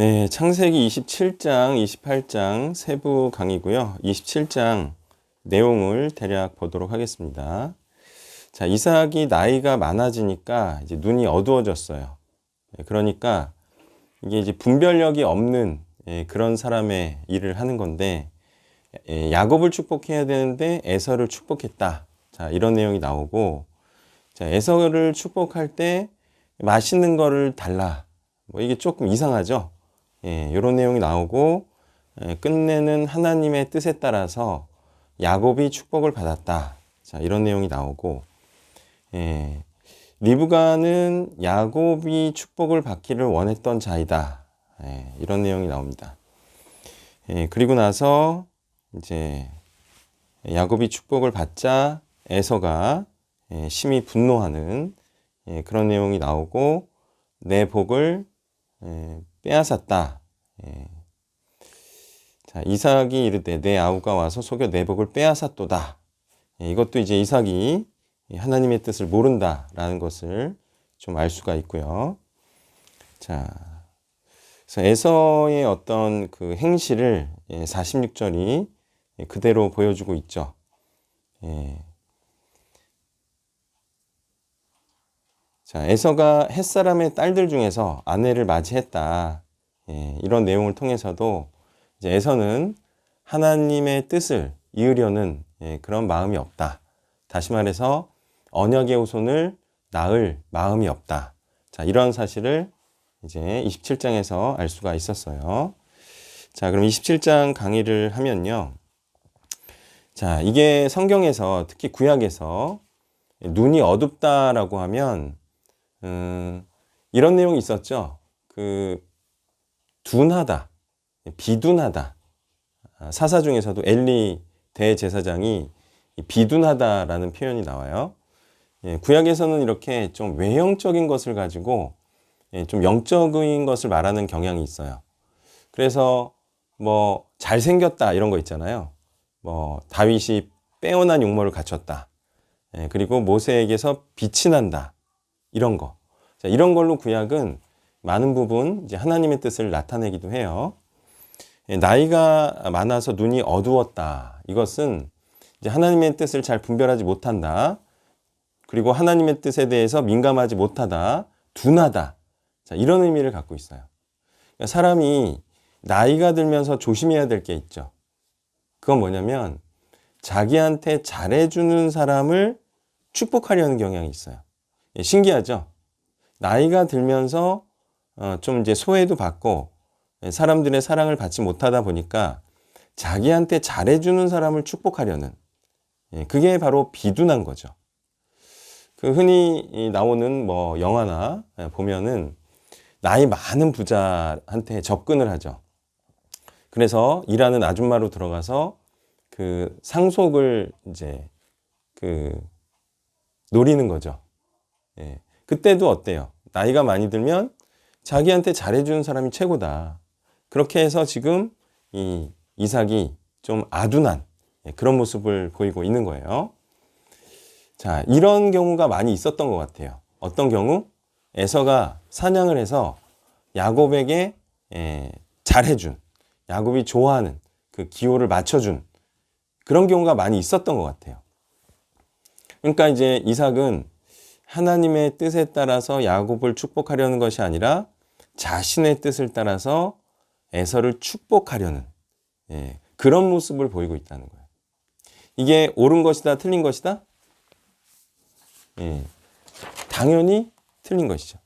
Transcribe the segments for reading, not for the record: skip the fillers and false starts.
네, 창세기 27장, 28장 세부 강의고요. 27장 내용을 대략 보도록 하겠습니다. 자, 이삭이 나이가 많아지니까 이제 눈이 어두워졌어요. 그러니까 이게 이제 분별력이 없는 그런 사람의 일을 하는 건데, 야곱을 축복해야 되는데 에서를 축복했다. 자, 이런 내용이 나오고, 자, 에서를 축복할 때 맛있는 거를 달라. 뭐 이게 조금 이상하죠? 이런 내용이 나오고, 끝내는 하나님의 뜻에 따라서 야곱이 축복을 받았다. 자, 이런 내용이 나오고, 리브가는 야곱이 축복을 받기를 원했던 자이다. 이런 내용이 나옵니다. 그리고 나서 이제 야곱이 축복을 받자 에서가 심히 분노하는 그런 내용이 나오고, 내 복을 빼앗았다. 자, 이삭이 이르되 내 아우가 와서 속여 내 복을 빼앗았도다. 이것도 이제 이삭이 하나님의 뜻을 모른다라는 것을 좀 알 수가 있고요. 자, 그래서 에서의 어떤 그 행실을 46절이 그대로 보여주고 있죠. 자, 에서가 햇사람의 딸들 중에서 아내를 맞이했다. 이런 내용을 통해서도 이제 에서는 하나님의 뜻을 이으려는 그런 마음이 없다. 다시 말해서 언약의 후손을 낳을 마음이 없다. 자, 이런 사실을 이제 27장에서 알 수가 있었어요. 자, 그럼 27장 강의를 하면요. 자, 이게 성경에서 특히 구약에서 눈이 어둡다라고 하면 이런 내용이 있었죠. 둔하다, 비둔하다. 사사 중에서도 엘리 대제사장이 비둔하다라는 표현이 나와요. 구약에서는 이렇게 좀 외형적인 것을 가지고 좀 영적인 것을 말하는 경향이 있어요. 그래서 뭐 잘생겼다 이런 거 있잖아요. 뭐 다윗이 빼어난 용모를 갖췄다. 그리고 모세에게서 빛이 난다. 이런 거. 자, 이런 걸로 구약은 많은 부분 이제 하나님의 뜻을 나타내기도 해요. 나이가 많아서 눈이 어두웠다. 이것은 이제 하나님의 뜻을 잘 분별하지 못한다. 그리고 하나님의 뜻에 대해서 민감하지 못하다. 둔하다. 자, 이런 의미를 갖고 있어요. 그러니까 사람이 나이가 들면서 조심해야 될 게 있죠. 그건 뭐냐면 자기한테 잘해주는 사람을 축복하려는 경향이 있어요. 신기하죠? 나이가 들면서 좀 이제 소외도 받고 사람들의 사랑을 받지 못하다 보니까 자기한테 잘해주는 사람을 축복하려는, 그게 바로 비둔한 거죠. 그 흔히 나오는 뭐 영화나 보면은 나이 많은 부자한테 접근을 하죠. 그래서 일하는 아줌마로 들어가서 그 상속을 이제 노리는 거죠. 그때도 어때요? 나이가 많이 들면 자기한테 잘해주는 사람이 최고다. 그렇게 해서 지금 이 이삭이 좀 아둔한 그런 모습을 보이고 있는 거예요. 자, 이런 경우가 많이 있었던 것 같아요. 어떤 경우? 에서가 사냥을 해서 야곱에게 잘해준, 야곱이 좋아하는 그 기호를 맞춰준 그런 경우가 많이 있었던 것 같아요. 그러니까 이제 이삭은 하나님의 뜻에 따라서 야곱을 축복하려는 것이 아니라 자신의 뜻을 따라서 에서를 축복하려는 그런 모습을 보이고 있다는 거예요. 이게 옳은 것이다, 틀린 것이다? 당연히 틀린 것이죠.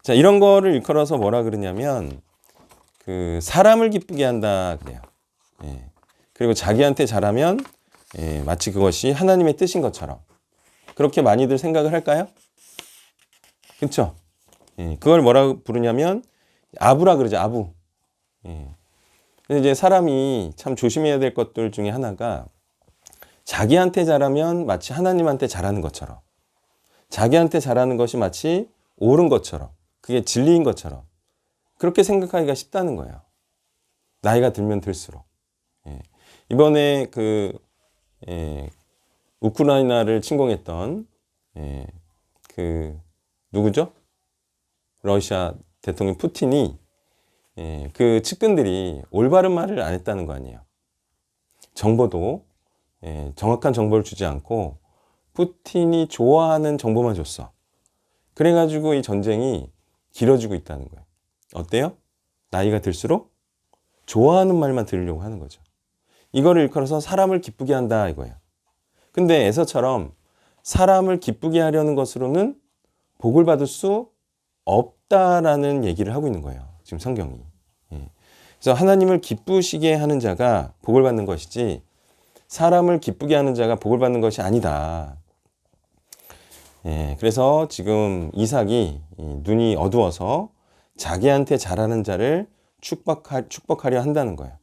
자, 이런 거를 일컬어서 뭐라 그러냐면 그 사람을 기쁘게 한다 그래요. 그리고 자기한테 잘하면 마치 그것이 하나님의 뜻인 것처럼 그렇게 많이들 생각을 할까요? 그렇죠? 그걸 뭐라 부르냐면 아부라 그러죠. 아부. 근데 이제 사람이 참 조심해야 될 것들 중에 하나가 자기한테 잘하면 마치 하나님한테 잘하는 것처럼, 자기한테 잘하는 것이 마치 옳은 것처럼, 그게 진리인 것처럼 그렇게 생각하기가 쉽다는 거예요. 나이가 들면 들수록. 이번에 우크라이나를 침공했던 누구죠? 러시아 대통령 푸틴이 그 측근들이 올바른 말을 안 했다는 거 아니에요. 정보도 정확한 정보를 주지 않고 푸틴이 좋아하는 정보만 줬어. 그래가지고 이 전쟁이 길어지고 있다는 거예요. 어때요? 나이가 들수록 좋아하는 말만 들으려고 하는 거죠. 이거를 일컬어서 사람을 기쁘게 한다 이거예요. 근데 에서처럼 사람을 기쁘게 하려는 것으로는 복을 받을 수 없다라는 얘기를 하고 있는 거예요. 지금 성경이. 그래서 하나님을 기쁘시게 하는 자가 복을 받는 것이지 사람을 기쁘게 하는 자가 복을 받는 것이 아니다. 그래서 지금 이삭이 눈이 어두워서 자기한테 잘하는 자를 축복하려 한다는 거예요.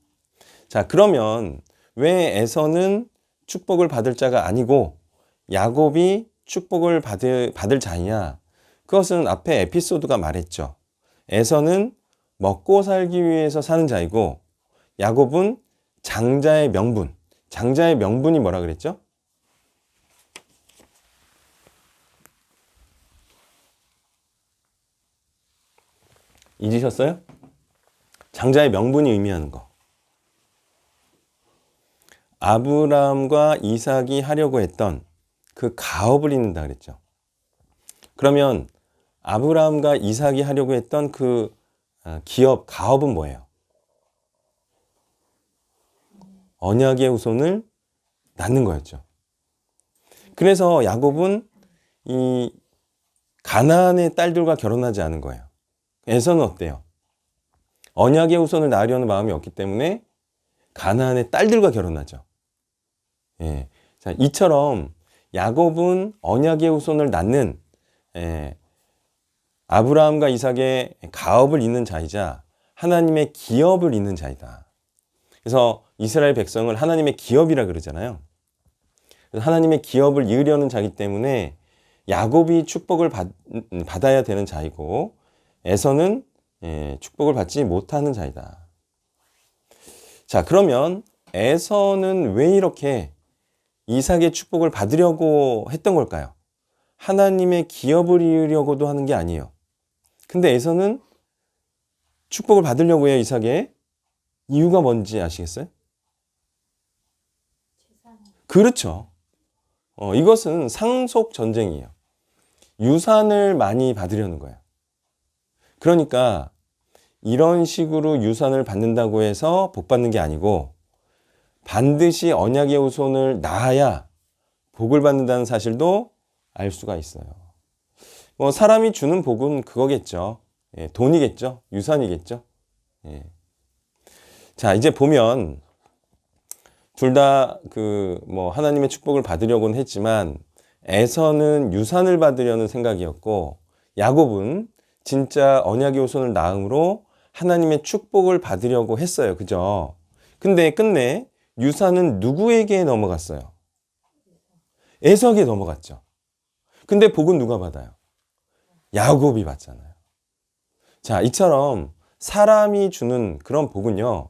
자, 그러면 왜 에서는 축복을 받을 자가 아니고 야곱이 축복을 받을 자냐? 그것은 앞에 에피소드가 말했죠. 에서는 먹고 살기 위해서 사는 자이고 야곱은 장자의 명분. 장자의 명분이 뭐라 그랬죠? 잊으셨어요? 장자의 명분이 의미하는 거. 아브라함과 이삭이 하려고 했던 그 가업을 잇는다 그랬죠. 그러면 아브라함과 이삭이 하려고 했던 그 기업, 가업은 뭐예요? 언약의 후손을 낳는 거였죠. 그래서 야곱은 이 가나안의 딸들과 결혼하지 않은 거예요. 에서는 어때요? 언약의 후손을 낳으려는 마음이 없기 때문에 가나안의 딸들과 결혼하죠. 자, 이처럼 야곱은 언약의 후손을 낳는 아브라함과 이삭의 가업을 잇는 자이자 하나님의 기업을 잇는 자이다. 그래서 이스라엘 백성을 하나님의 기업이라 그러잖아요. 그래서 하나님의 기업을 이으려는 자이기 때문에 야곱이 축복을 받아야 되는 자이고 에서는 축복을 받지 못하는 자이다. 자, 그러면 에서는 왜 이렇게 이삭의 축복을 받으려고 했던 걸까요? 하나님의 기업을 이으려고도 하는 게 아니에요. 근데 에서는 축복을 받으려고 해요, 이삭의. 이유가 뭔지 아시겠어요? 그렇죠. 이것은 상속 전쟁이에요. 유산을 많이 받으려는 거예요. 그러니까 이런 식으로 유산을 받는다고 해서 복 받는 게 아니고 반드시 언약의 후손을 낳아야 복을 받는다는 사실도 알 수가 있어요. 사람이 주는 복은 그거겠죠. 돈이겠죠. 유산이겠죠. 자, 이제 보면 둘 다 하나님의 축복을 받으려고는 했지만 에서는 유산을 받으려는 생각이었고 야곱은 진짜 언약의 후손을 낳음으로 하나님의 축복을 받으려고 했어요. 그죠? 근데 끝내 유산은 누구에게 넘어갔어요? 에서에게 넘어갔죠. 근데 복은 누가 받아요? 야곱이 받잖아요. 자, 이처럼 사람이 주는 그런 복은요,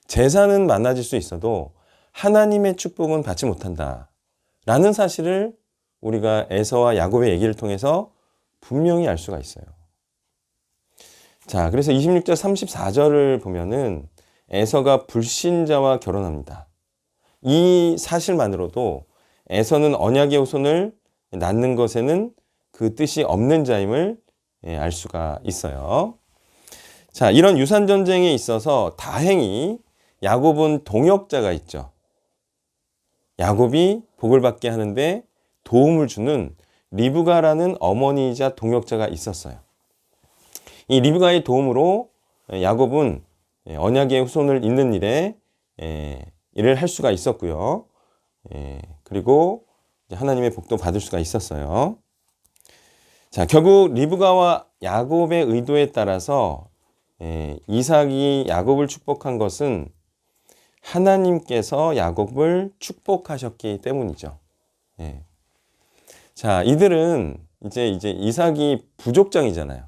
재산은 많아질 수 있어도 하나님의 축복은 받지 못한다 라는 사실을 우리가 에서와 야곱의 얘기를 통해서 분명히 알 수가 있어요. 자, 그래서 26절 34절을 보면은 에서가 불신자와 결혼합니다. 이 사실만으로도 에서는 언약의 후손을 낳는 것에는 그 뜻이 없는 자임을 알 수가 있어요. 자, 이런 유산 전쟁에 있어서 다행히 야곱은 동역자가 있죠. 야곱이 복을 받게 하는데 도움을 주는 리브가라는 어머니이자 동역자가 있었어요. 이 리브가의 도움으로 야곱은 언약의 후손을 잇는 일에 일을 할 수가 있었고요. 그리고 하나님의 복도 받을 수가 있었어요. 자, 결국 리브가와 야곱의 의도에 따라서 이삭이 야곱을 축복한 것은 하나님께서 야곱을 축복하셨기 때문이죠. 자, 이들은 이제 이삭이 부족장이잖아요.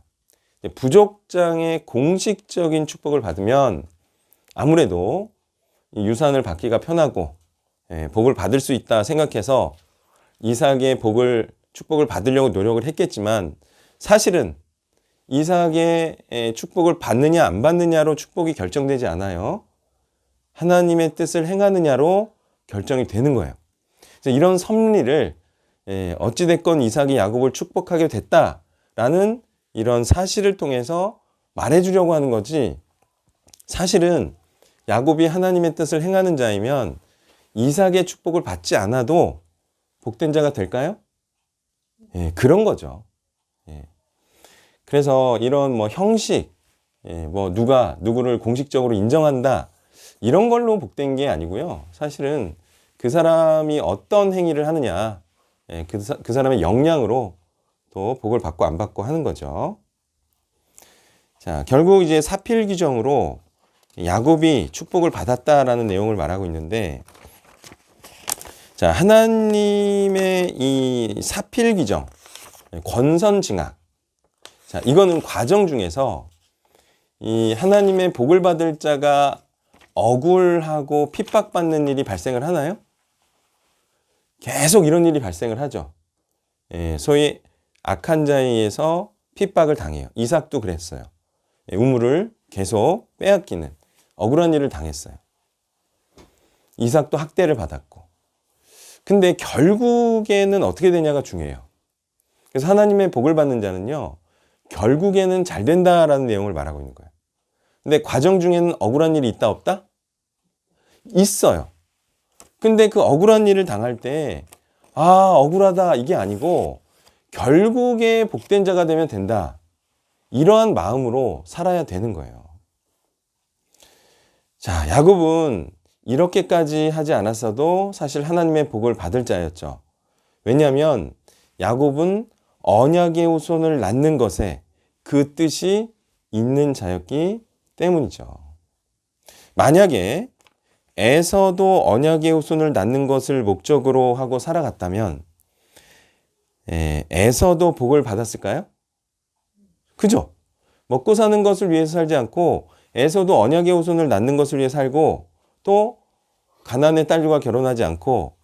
부족장의 공식적인 축복을 받으면 아무래도 유산을 받기가 편하고 복을 받을 수 있다 생각해서 이삭의 축복을 받으려고 노력을 했겠지만 사실은 이삭의 축복을 받느냐 안 받느냐로 축복이 결정되지 않아요. 하나님의 뜻을 행하느냐로 결정이 되는 거예요. 그래서 이런 섭리를 어찌됐건 이삭이 야곱을 축복하게 됐다라는 이런 사실을 통해서 말해주려고 하는 거지, 사실은 야곱이 하나님의 뜻을 행하는 자이면 이삭의 축복을 받지 않아도 복된 자가 될까요? 그런 거죠. 그래서 이런 뭐 형식, 뭐 누가 누구를 공식적으로 인정한다, 이런 걸로 복된 게 아니고요. 사실은 그 사람이 어떤 행위를 하느냐, 그 사람의 역량으로 또 복을 받고 안 받고 하는 거죠. 자, 결국 이제 사필 규정으로 야곱이 축복을 받았다라는 내용을 말하고 있는데, 자, 하나님의 이 사필 규정, 권선징악. 자, 이거는 과정 중에서 이 하나님의 복을 받을 자가 억울하고 핍박받는 일이 발생을 하나요? 계속 이런 일이 발생을 하죠. 소위 악한 자에 의해서 핍박을 당해요. 이삭도 그랬어요. 우물을 계속 빼앗기는 억울한 일을 당했어요. 이삭도 학대를 받았고. 근데 결국에는 어떻게 되냐가 중요해요. 그래서 하나님의 복을 받는 자는요, 결국에는 잘 된다라는 내용을 말하고 있는 거예요. 근데 과정 중에는 억울한 일이 있다 없다? 있어요. 근데 그 억울한 일을 당할 때, 억울하다, 이게 아니고 결국에 복된 자가 되면 된다, 이러한 마음으로 살아야 되는 거예요. 자, 야곱은 이렇게까지 하지 않았어도 사실 하나님의 복을 받을 자였죠. 왜냐하면 야곱은 언약의 후손을 낳는 것에 그 뜻이 있는 자였기 때문이죠. 만약에 에서도 언약의 후손을 낳는 것을 목적으로 하고 살아갔다면 에서도 복을 받았을까요? 그죠? 먹고 사는 것을 위해서 살지 않고 에서도 언약의 후손을 낳는 것을 위해 살고, 또 가나안의 딸과 결혼하지 않고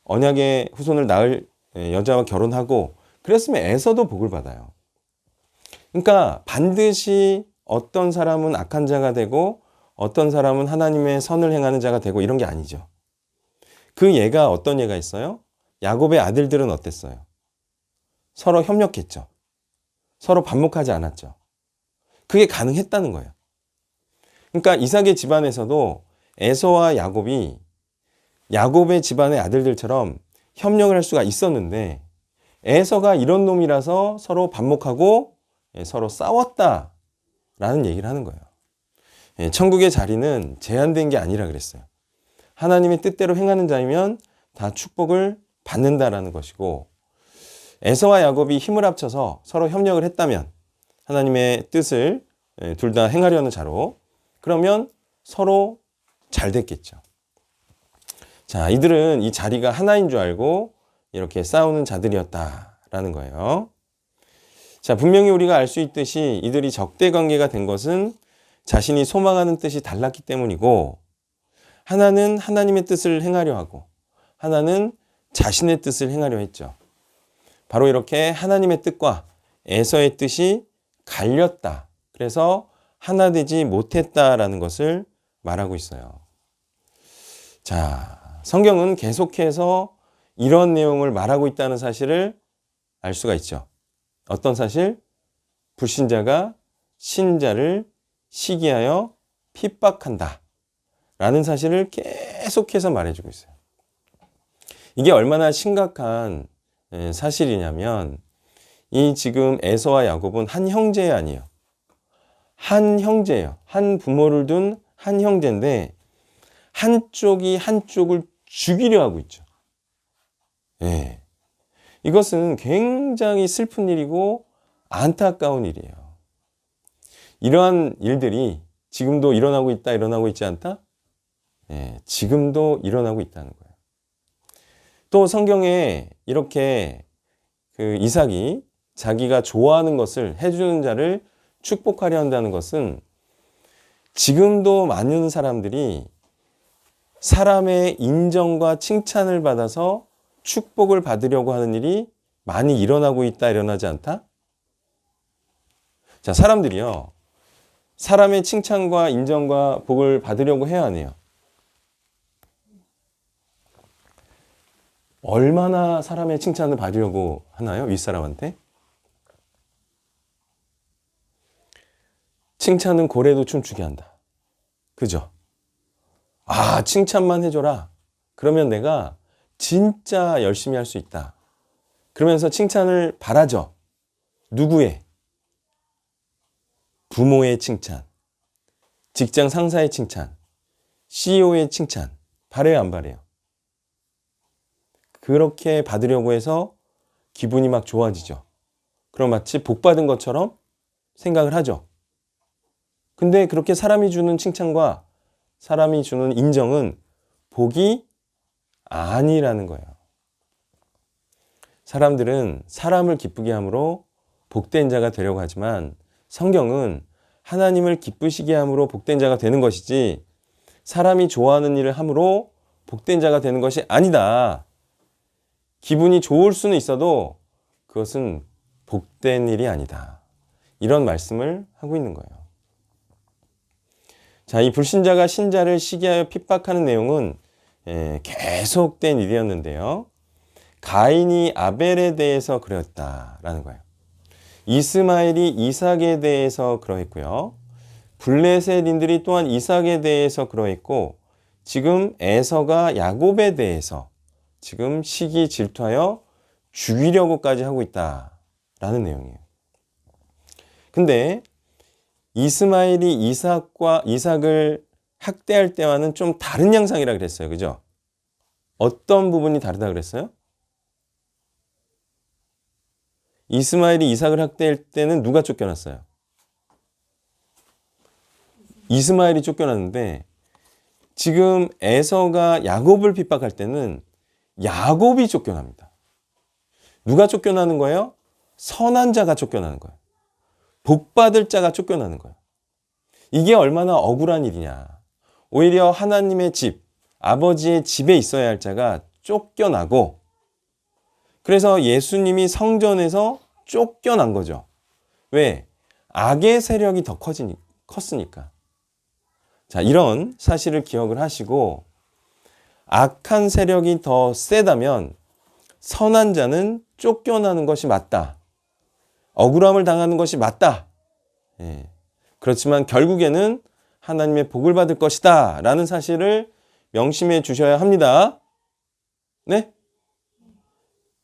언약의 후손을 낳을 여자와 결혼하고 그랬으면 에서도 복을 받아요. 그러니까 반드시 어떤 사람은 악한 자가 되고 어떤 사람은 하나님의 선을 행하는 자가 되고 이런 게 아니죠. 그 예가 어떤 예가 있어요? 야곱의 아들들은 어땠어요? 서로 협력했죠. 서로 반목하지 않았죠. 그게 가능했다는 거예요. 그러니까 이삭의 집안에서도 에서와 야곱이 야곱의 집안의 아들들처럼 협력을 할 수가 있었는데, 에서가 이런 놈이라서 서로 반목하고 서로 싸웠다라는 얘기를 하는 거예요. 천국의 자리는 제한된 게 아니라 그랬어요. 하나님의 뜻대로 행하는 자이면 다 축복을 받는다라는 것이고, 에서와 야곱이 힘을 합쳐서 서로 협력을 했다면, 하나님의 뜻을 둘 다 행하려는 자로, 그러면 서로 잘 됐겠죠. 자, 이들은 이 자리가 하나인 줄 알고 이렇게 싸우는 자들이었다라는 거예요. 자, 분명히 우리가 알 수 있듯이 이들이 적대 관계가 된 것은 자신이 소망하는 뜻이 달랐기 때문이고, 하나는 하나님의 뜻을 행하려 하고 하나는 자신의 뜻을 행하려 했죠. 바로 이렇게 하나님의 뜻과 에서의 뜻이 갈렸다. 그래서 하나 되지 못했다라는 것을 말하고 있어요. 자, 성경은 계속해서 이런 내용을 말하고 있다는 사실을 알 수가 있죠. 어떤 사실? 불신자가 신자를 시기하여 핍박한다 라는 사실을 계속해서 말해주고 있어요. 이게 얼마나 심각한 사실이냐면, 이 지금 에서와 야곱은 한 형제 아니에요. 한 형제예요. 한 부모를 둔 한 형제인데 한쪽이 한쪽을 죽이려 하고 있죠. 이것은 굉장히 슬픈 일이고 안타까운 일이에요. 이러한 일들이 지금도 일어나고 있다, 일어나고 있지 않다? 지금도 일어나고 있다는 거예요. 또 성경에 이렇게 그 이삭이 자기가 좋아하는 것을 해주는 자를 축복하려 한다는 것은 지금도 많은 사람들이 사람의 인정과 칭찬을 받아서 축복을 받으려고 하는 일이 많이 일어나고 있다, 일어나지 않다? 자, 사람들이요. 사람의 칭찬과 인정과 복을 받으려고 해야 하네요. 얼마나 사람의 칭찬을 받으려고 하나요? 윗사람한테? 칭찬은 고래도 춤추게 한다. 그죠? 아, 칭찬만 해줘라. 그러면 내가 진짜 열심히 할 수 있다. 그러면서 칭찬을 바라죠. 누구의? 부모의 칭찬, 직장 상사의 칭찬, CEO의 칭찬. 바래요, 안 바래요? 그렇게 받으려고 해서 기분이 막 좋아지죠. 그럼 마치 복 받은 것처럼 생각을 하죠. 근데 그렇게 사람이 주는 칭찬과 사람이 주는 인정은 복이 아니라는 거예요. 사람들은 사람을 기쁘게 함으로 복된 자가 되려고 하지만 성경은 하나님을 기쁘시게 함으로 복된 자가 되는 것이지 사람이 좋아하는 일을 함으로 복된 자가 되는 것이 아니다. 기분이 좋을 수는 있어도 그것은 복된 일이 아니다. 이런 말씀을 하고 있는 거예요. 자, 이 불신자가 신자를 시기하여 핍박하는 내용은 계속된 일이었는데요. 가인이 아벨에 대해서 그랬다라는 거예요. 이스마엘이 이삭에 대해서 그러했고요. 블레셋인들이 또한 이삭에 대해서 그러했고 지금 에서가 야곱에 대해서 지금 시기 질투하여 죽이려고까지 하고 있다라는 내용이에요. 근데 이스마엘이 이삭을 학대할 때와는 좀 다른 양상이라 그랬어요. 그죠? 어떤 부분이 다르다 그랬어요? 이스마엘이 이삭을 학대할 때는 누가 쫓겨났어요? 이스마엘이 쫓겨났는데 지금 에서가 야곱을 핍박할 때는 야곱이 쫓겨납니다. 누가 쫓겨나는 거예요? 선한 자가 쫓겨나는 거예요. 복받을 자가 쫓겨나는 거예요. 이게 얼마나 억울한 일이냐. 오히려 하나님의 집, 아버지의 집에 있어야 할 자가 쫓겨나고 그래서 예수님이 성전에서 쫓겨난 거죠. 왜? 악의 세력이 더 컸으니까. 자, 이런 사실을 기억을 하시고 악한 세력이 더 세다면 선한 자는 쫓겨나는 것이 맞다. 억울함을 당하는 것이 맞다. 그렇지만 결국에는 하나님의 복을 받을 것이다. 라는 사실을 명심해 주셔야 합니다. 네?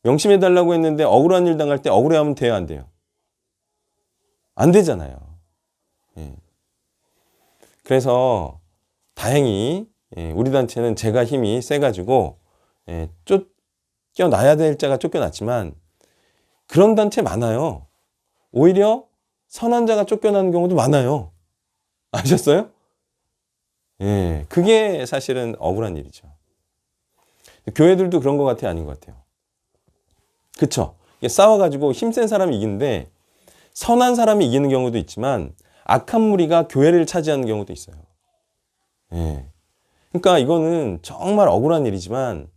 명심해 달라고 했는데 억울한 일 당할 때 억울해하면 돼요, 안 돼요? 안 되잖아요. 그래서 다행히 우리 단체는 제가 힘이 세가지고 쫓겨나야 될 자가 쫓겨났지만 그런 단체 많아요. 오히려 선한 자가 쫓겨나는 경우도 많아요. 아셨어요? 그게 사실은 억울한 일이죠. 교회들도 그런 것 같아요, 아닌 것 같아요? 그쵸? 싸워가지고 힘센 사람이 이기는데 선한 사람이 이기는 경우도 있지만 악한 무리가 교회를 차지하는 경우도 있어요. 그러니까 이거는 정말 억울한 일이지만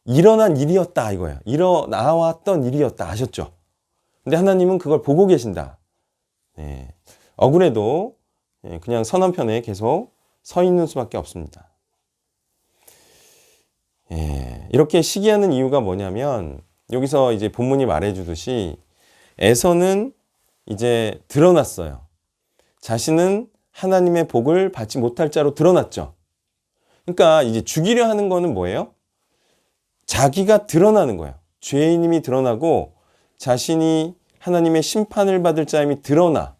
일어난 일이었다 이거예요. 일어나왔던 일이었다 아셨죠? 근데 하나님은 그걸 보고 계신다. 억울해도 그냥 선한 편에 계속 서 있는 수밖에 없습니다. 이렇게 시기하는 이유가 뭐냐면 여기서 이제 본문이 말해주듯이 에서는 이제 드러났어요. 자신은 하나님의 복을 받지 못할 자로 드러났죠. 그러니까 이제 죽이려 하는 거는 뭐예요? 자기가 드러나는 거예요. 죄인임이 드러나고 자신이 하나님의 심판을 받을 자임이 드러나.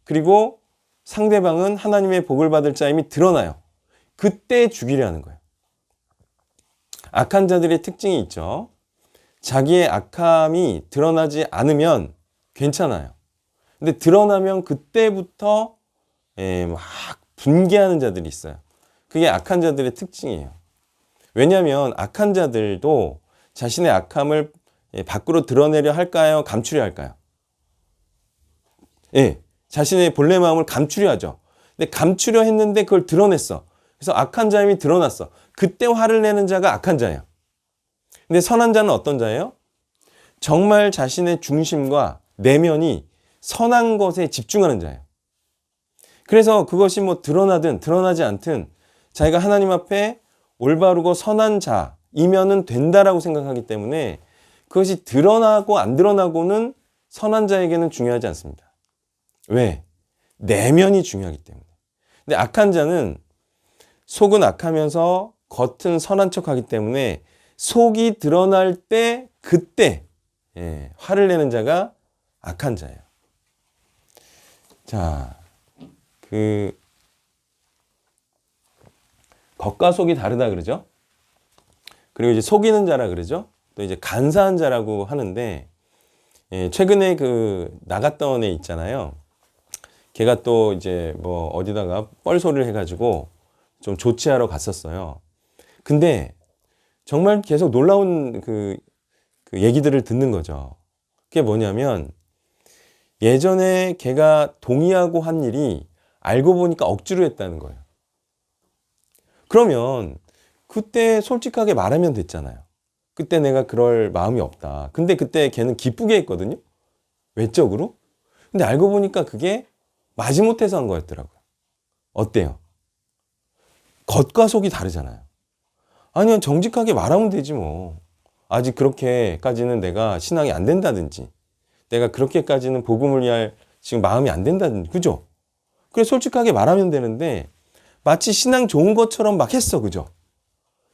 그리고 상대방은 하나님의 복을 받을 자임이 드러나요. 그때 죽이려 하는 거예요. 악한 자들의 특징이 있죠. 자기의 악함이 드러나지 않으면 괜찮아요. 근데 드러나면 그때부터 막 분개하는 자들이 있어요. 그게 악한 자들의 특징이에요. 왜냐하면 악한 자들도 자신의 악함을 밖으로 드러내려 할까요? 감추려 할까요? 자신의 본래 마음을 감추려 하죠. 근데 감추려 했는데 그걸 드러냈어. 그래서 악한 자임이 드러났어. 그때 화를 내는 자가 악한 자예요. 근데 선한 자는 어떤 자예요? 정말 자신의 중심과 내면이 선한 것에 집중하는 자예요. 그래서 그것이 뭐 드러나든 드러나지 않든 자기가 하나님 앞에 올바르고 선한 자이면은 된다라고 생각하기 때문에 그것이 드러나고 안 드러나고는 선한 자에게는 중요하지 않습니다. 왜? 내면이 중요하기 때문에. 근데 악한 자는 속은 악하면서 겉은 선한 척하기 때문에 속이 드러날 때 그때 화를 내는 자가 악한 자예요. 자, 겉과 속이 다르다 그러죠. 그리고 이제 속이는 자라 그러죠. 또 이제 간사한 자라고 하는데 최근에 나갔다 온 애 있잖아요. 걔가 또 이제 뭐 어디다가 뻘소리를 해가지고 좀 조치하러 갔었어요. 근데 정말 계속 놀라운 그 얘기들을 듣는 거죠. 그게 뭐냐면 예전에 걔가 동의하고 한 일이 알고 보니까 억지로 했다는 거예요. 그러면 그때 솔직하게 말하면 됐잖아요. 그때 내가 그럴 마음이 없다. 근데 그때 걔는 기쁘게 했거든요. 외적으로. 근데 알고 보니까 그게 마지못해서 한 거였더라고요. 어때요? 겉과 속이 다르잖아요. 아니요, 정직하게 말하면 되지 뭐. 아직 그렇게까지는 내가 신앙이 안 된다든지 내가 그렇게까지는 복음을 위할 지금 마음이 안 된다든지 그죠? 그래 솔직하게 말하면 되는데 마치 신앙 좋은 것처럼 막 했어. 그죠?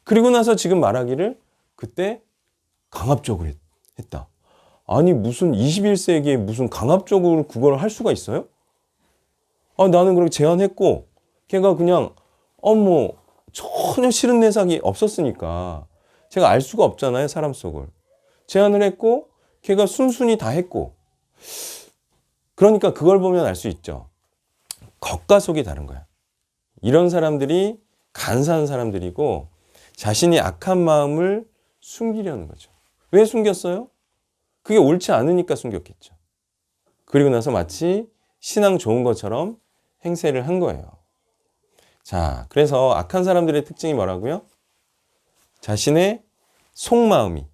그리고 나서 지금 말하기를 그때 강압적으로 했다. 아니 무슨 21세기에 무슨 강압적으로 그걸 할 수가 있어요? 나는 그렇게 제안했고 걔가 그냥 뭐 전혀 싫은 내색이 없었으니까 제가 알 수가 없잖아요. 사람 속을. 제안을 했고 걔가 순순히 다 했고 그러니까 그걸 보면 알 수 있죠. 겉과 속이 다른 거야. 이런 사람들이 간사한 사람들이고 자신이 악한 마음을 숨기려는 거죠. 왜 숨겼어요? 그게 옳지 않으니까 숨겼겠죠. 그리고 나서 마치 신앙 좋은 것처럼 행세를 한 거예요. 자, 그래서 악한 사람들의 특징이 뭐라고요? 자신의 속마음이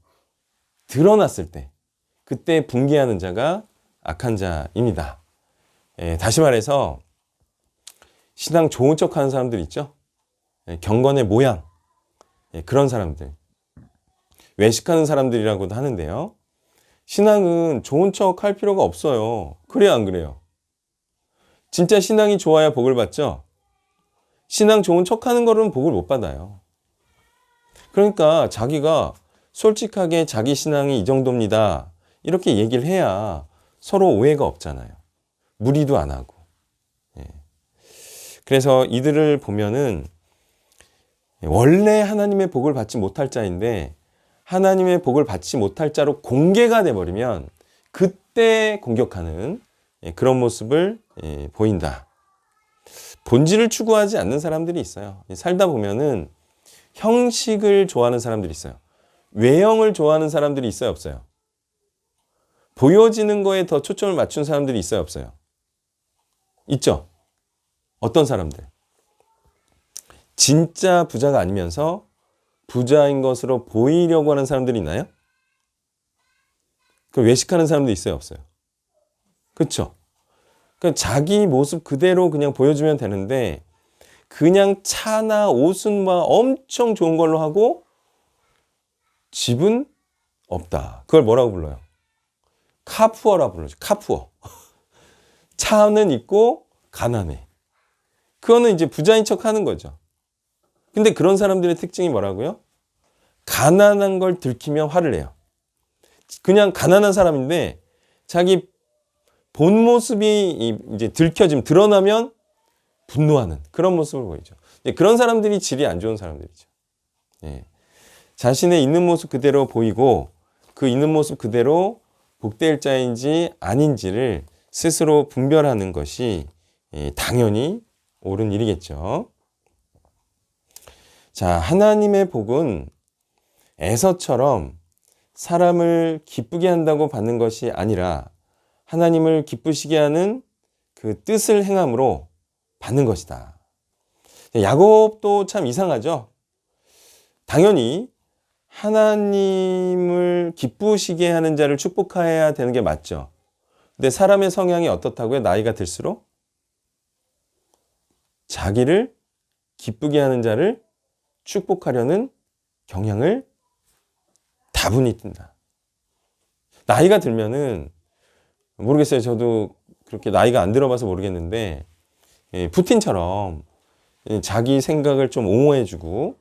드러났을 때 그때 붕괴하는 자가 악한 자입니다. 다시 말해서 신앙 좋은 척하는 사람들 있죠? 경건의 모양 그런 사람들 외식하는 사람들이라고도 하는데요. 신앙은 좋은 척 할 필요가 없어요. 그래요 안 그래요? 진짜 신앙이 좋아야 복을 받죠? 신앙 좋은 척하는 거는 복을 못 받아요. 그러니까 자기가 솔직하게 자기 신앙이 이 정도입니다. 이렇게 얘기를 해야 서로 오해가 없잖아요. 무리도 안 하고. 그래서 이들을 보면은 원래 하나님의 복을 받지 못할 자인데 하나님의 복을 받지 못할 자로 공개가 돼버리면 그때 공격하는 그런 모습을 보인다. 본질을 추구하지 않는 사람들이 있어요. 살다 보면은 형식을 좋아하는 사람들이 있어요. 외형을 좋아하는 사람들이 있어요, 없어요? 보여지는 거에 더 초점을 맞춘 사람들이 있어요, 없어요? 있죠? 어떤 사람들? 진짜 부자가 아니면서 부자인 것으로 보이려고 하는 사람들이 있나요? 그 외식하는 사람도 있어요, 없어요? 그렇죠? 그러니까 자기 모습 그대로 그냥 보여주면 되는데 그냥 차나 옷은 막 엄청 좋은 걸로 하고 집은 없다. 그걸 뭐라고 불러요? 카푸어라 부르죠. 카푸어. 차는 있고 가난해. 그거는 이제 부자인 척 하는 거죠. 근데 그런 사람들의 특징이 뭐라고요? 가난한 걸 들키면 화를 내요. 그냥 가난한 사람인데 자기 본 모습이 이제 들켜지면 드러나면 분노하는 그런 모습을 보이죠. 그런 사람들이 질이 안 좋은 사람들이죠. 자신의 있는 모습 그대로 보이고 그 있는 모습 그대로 복될 자인지 아닌지를 스스로 분별하는 것이 당연히 옳은 일이겠죠. 자, 하나님의 복은 에서처럼 사람을 기쁘게 한다고 받는 것이 아니라 하나님을 기쁘시게 하는 그 뜻을 행함으로 받는 것이다. 야곱도 참 이상하죠. 당연히 하나님을 기쁘시게 하는 자를 축복해야 되는 게 맞죠. 근데 사람의 성향이 어떻다고요? 나이가 들수록 자기를 기쁘게 하는 자를 축복하려는 경향을 다분히 띈다. 나이가 들면은 모르겠어요. 저도 그렇게 나이가 안 들어봐서 모르겠는데 푸틴처럼 자기 생각을 좀 옹호해주고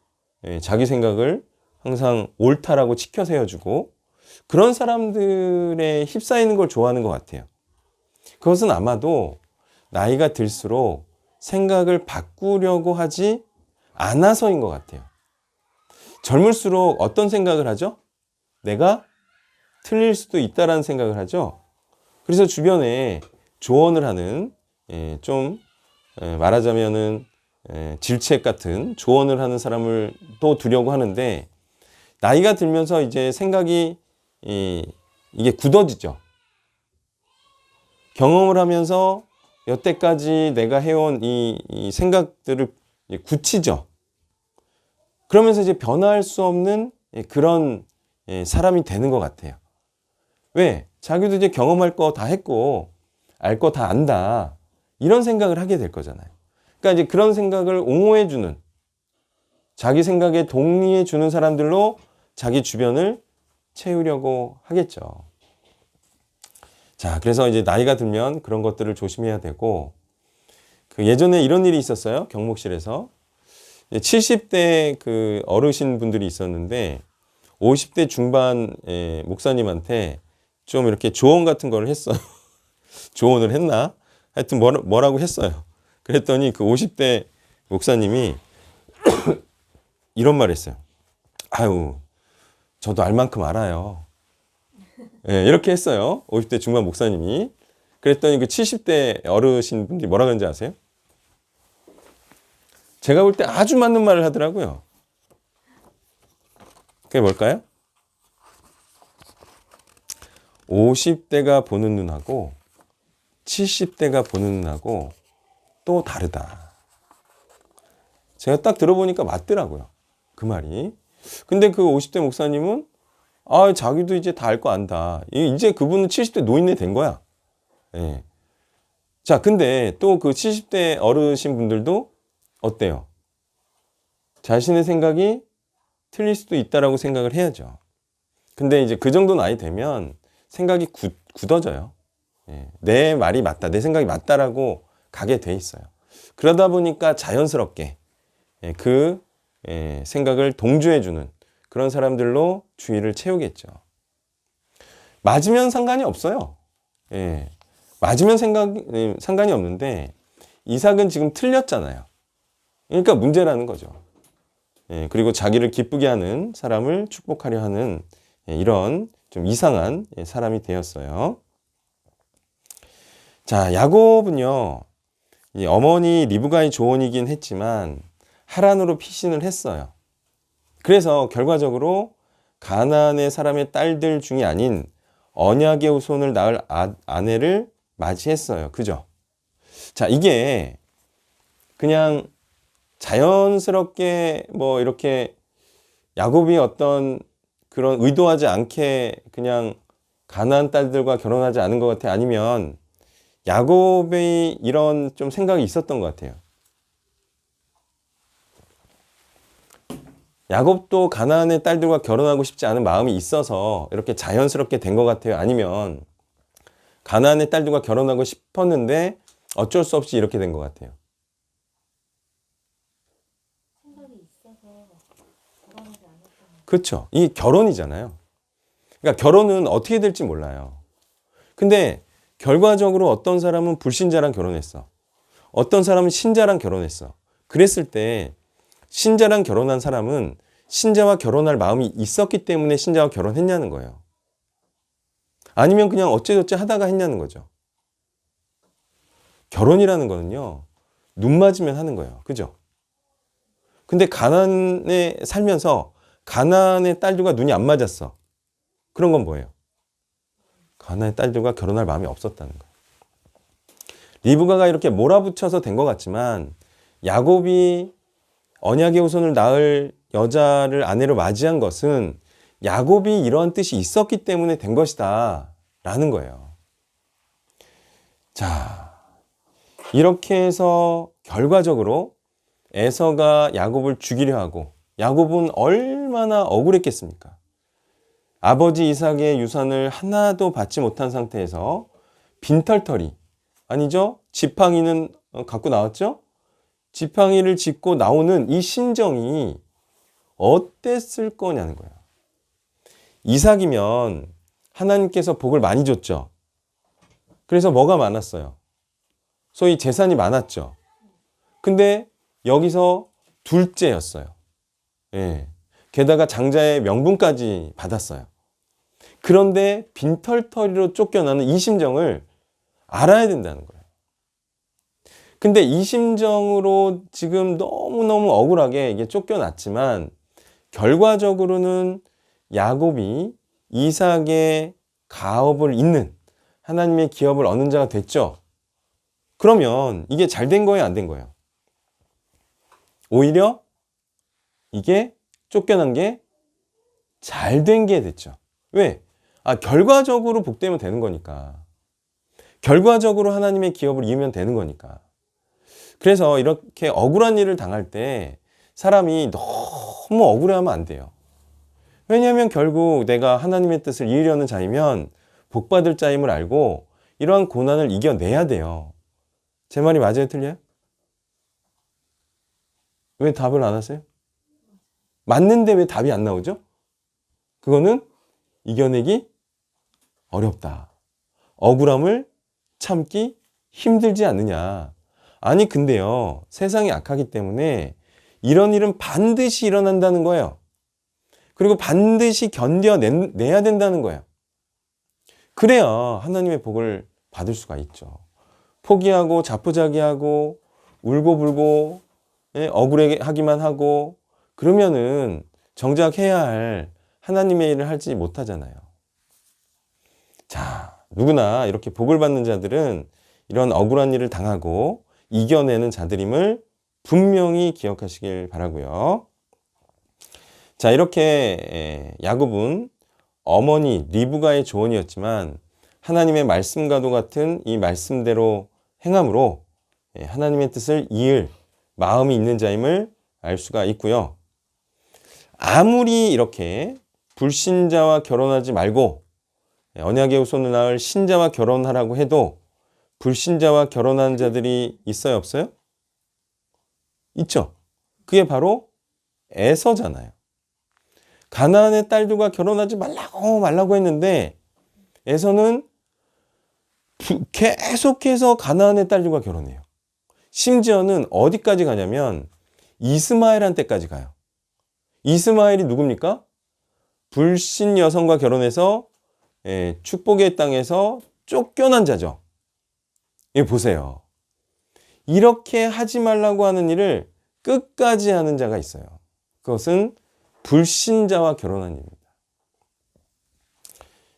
자기 생각을 항상 옳다라고 치켜 세워주고 그런 사람들에 휩싸이는 걸 좋아하는 것 같아요. 그것은 아마도 나이가 들수록 생각을 바꾸려고 하지 않아서인 것 같아요. 젊을수록 어떤 생각을 하죠? 내가 틀릴 수도 있다라는 생각을 하죠. 그래서 주변에 조언을 하는 좀 말하자면은 질책 같은 조언을 하는 사람을 또 두려고 하는데 나이가 들면서 이제 생각이 이게 굳어지죠. 경험을 하면서 여태까지 내가 해온 이 생각들을 굳히죠. 그러면서 이제 변화할 수 없는 그런 사람이 되는 것 같아요. 왜? 자기도 이제 경험할 거 다 했고 알 거 다 안다. 이런 생각을 하게 될 거잖아요. 그러니까 이제 그런 생각을 옹호해 주는 자기 생각에 동의해 주는 사람들로 자기 주변을 채우려고 하겠죠. 자, 그래서 이제 나이가 들면 그런 것들을 조심해야 되고 그 예전에 이런 일이 있었어요. 경목실에서 70대 그 어르신 분들이 있었는데 50대 중반 목사님한테 좀 이렇게 조언 같은 걸 했어요. 조언을 했나? 하여튼 뭐라고 했어요. 그랬더니 그 50대 목사님이 이런 말 했어요. 아유, 저도 알 만큼 알아요. 이렇게 했어요. 50대 중반 목사님이. 그랬더니 그 70대 어르신 분들이 뭐라 그런지 아세요? 제가 볼 때 아주 맞는 말을 하더라고요. 그게 뭘까요? 50대가 보는 눈하고 70대가 보는 눈하고 또 다르다. 제가 딱 들어보니까 맞더라고요. 그 말이. 근데 그 50대 목사님은 자기도 이제 다 알 거 안다. 이제 그분은 70대 노인네 된 거야. 예. 자, 근데 또 그 70대 어르신 분들도 어때요? 자신의 생각이 틀릴 수도 있다라고 생각을 해야죠. 근데 이제 그 정도 나이 되면 생각이 굳어져요. 예. 내 말이 맞다, 내 생각이 맞다라고 가게 돼 있어요. 그러다 보니까 자연스럽게 그 생각을 동조해주는 그런 사람들로 주의를 채우겠죠. 맞으면 상관이 없어요. 맞으면 상관이 없는데 이삭은 지금 틀렸잖아요. 그러니까 문제라는 거죠. 그리고 자기를 기쁘게 하는 사람을 축복하려 하는 이런 좀 이상한 사람이 되었어요. 자, 야곱은요, 어머니 리브가의 조언이긴 했지만 하란으로 피신을 했어요. 그래서 결과적으로 가나안의 사람의 딸들 중이 아닌 언약의 후손을 낳을 아내를 맞이했어요. 그죠? 자, 이게 그냥 자연스럽게 뭐 이렇게 야곱이 어떤 그런 의도하지 않게 그냥 가나안 딸들과 결혼하지 않은 것 같아요. 아니면 야곱의 이런 좀 생각이 있었던 것 같아요. 야곱도 가나안의 딸들과 결혼하고 싶지 않은 마음이 있어서 이렇게 자연스럽게 된 것 같아요. 아니면 가나안의 딸들과 결혼하고 싶었는데 어쩔 수 없이 이렇게 된 것 같아요. 그렇죠. 이 결혼이잖아요. 그러니까 결혼은 어떻게 될지 몰라요. 근데 결과적으로 어떤 사람은 불신자랑 결혼했어. 어떤 사람은 신자랑 결혼했어. 그랬을 때 신자랑 결혼한 사람은 신자와 결혼할 마음이 있었기 때문에 신자와 결혼했냐는 거예요. 아니면 그냥 어째저째 하다가 했냐는 거죠. 결혼이라는 거는요, 눈 맞으면 하는 거예요. 그죠? 근데 가나안에 살면서 가나안의 딸들과 눈이 안 맞았어. 그런 건 뭐예요? 가나안의 딸들과 결혼할 마음이 없었다는 거예요. 리브가가 이렇게 몰아붙여서 된 것 같지만 야곱이 언약의 후손을 낳을 여자를 아내로 맞이한 것은 야곱이 이러한 뜻이 있었기 때문에 된 것이다 라는 거예요. 자, 이렇게 해서 결과적으로 에서가 야곱을 죽이려 하고 야곱은 얼마나 억울했겠습니까? 아버지 이삭의 유산을 하나도 받지 못한 상태에서 빈털터리, 아니죠? 지팡이는 갖고 나왔죠? 지팡이를 짚고 나오는 이 심정이 어땠을 거냐는 거예요. 이삭이면 하나님께서 복을 많이 줬죠. 그래서 뭐가 많았어요? 소위 재산이 많았죠. 근데 여기서 둘째였어요. 예. 게다가 장자의 명분까지 받았어요. 그런데 빈털터리로 쫓겨나는 이 심정을 알아야 된다는 거예요. 근데 이 심정으로 지금 너무너무 억울하게 이게 쫓겨났지만 결과적으로는 야곱이 이삭의 가업을 잇는 하나님의 기업을 얻는 자가 됐죠. 그러면 이게 잘 된 거예요, 안 된 거예요? 오히려 이게 쫓겨난 게 잘 된 게 됐죠. 왜? 결과적으로 복되면 되는 거니까. 결과적으로 하나님의 기업을 이으면 되는 거니까. 그래서 이렇게 억울한 일을 당할 때 사람이 너무 억울해하면 안 돼요. 왜냐하면 결국 내가 하나님의 뜻을 이으려는 자이면 복받을 자임을 알고 이러한 고난을 이겨내야 돼요. 제 말이 맞아요, 틀려요? 왜 답을 안 하세요? 맞는데 왜 답이 안 나오죠? 그거는 이겨내기 어렵다. 억울함을 참기 힘들지 않느냐. 아니 근데요, 세상이 악하기 때문에 이런 일은 반드시 일어난다는 거예요. 그리고 반드시 견뎌내야 된다는 거예요. 그래야 하나님의 복을 받을 수가 있죠. 포기하고 자포자기하고 울고불고 억울하기만 하고 그러면은 정작 해야 할 하나님의 일을 하지 못하잖아요. 자, 누구나 이렇게 복을 받는 자들은 이런 억울한 일을 당하고 이겨내는 자들임을 분명히 기억하시길 바라고요. 자, 이렇게 야곱은 어머니 리브가의 조언이었지만 하나님의 말씀과도 같은 이 말씀대로 행함으로 하나님의 뜻을 이을 마음이 있는 자임을 알 수가 있고요. 아무리 이렇게 불신자와 결혼하지 말고 언약의 후손을 낳을 신자와 결혼하라고 해도 불신자와 결혼하는 자들이 있어요, 없어요? 있죠. 그게 바로 에서잖아요. 가나안의 딸들과 결혼하지 말라고 했는데 에서는 계속해서 가나안의 딸들과 결혼해요. 심지어는 어디까지 가냐면 이스마엘한테까지 가요. 이스마엘이 누굽니까? 불신 여성과 결혼해서 축복의 땅에서 쫓겨난 자죠. 이거 보세요. 이렇게 하지 말라고 하는 일을 끝까지 하는 자가 있어요. 그것은 불신자와 결혼한 일입니다.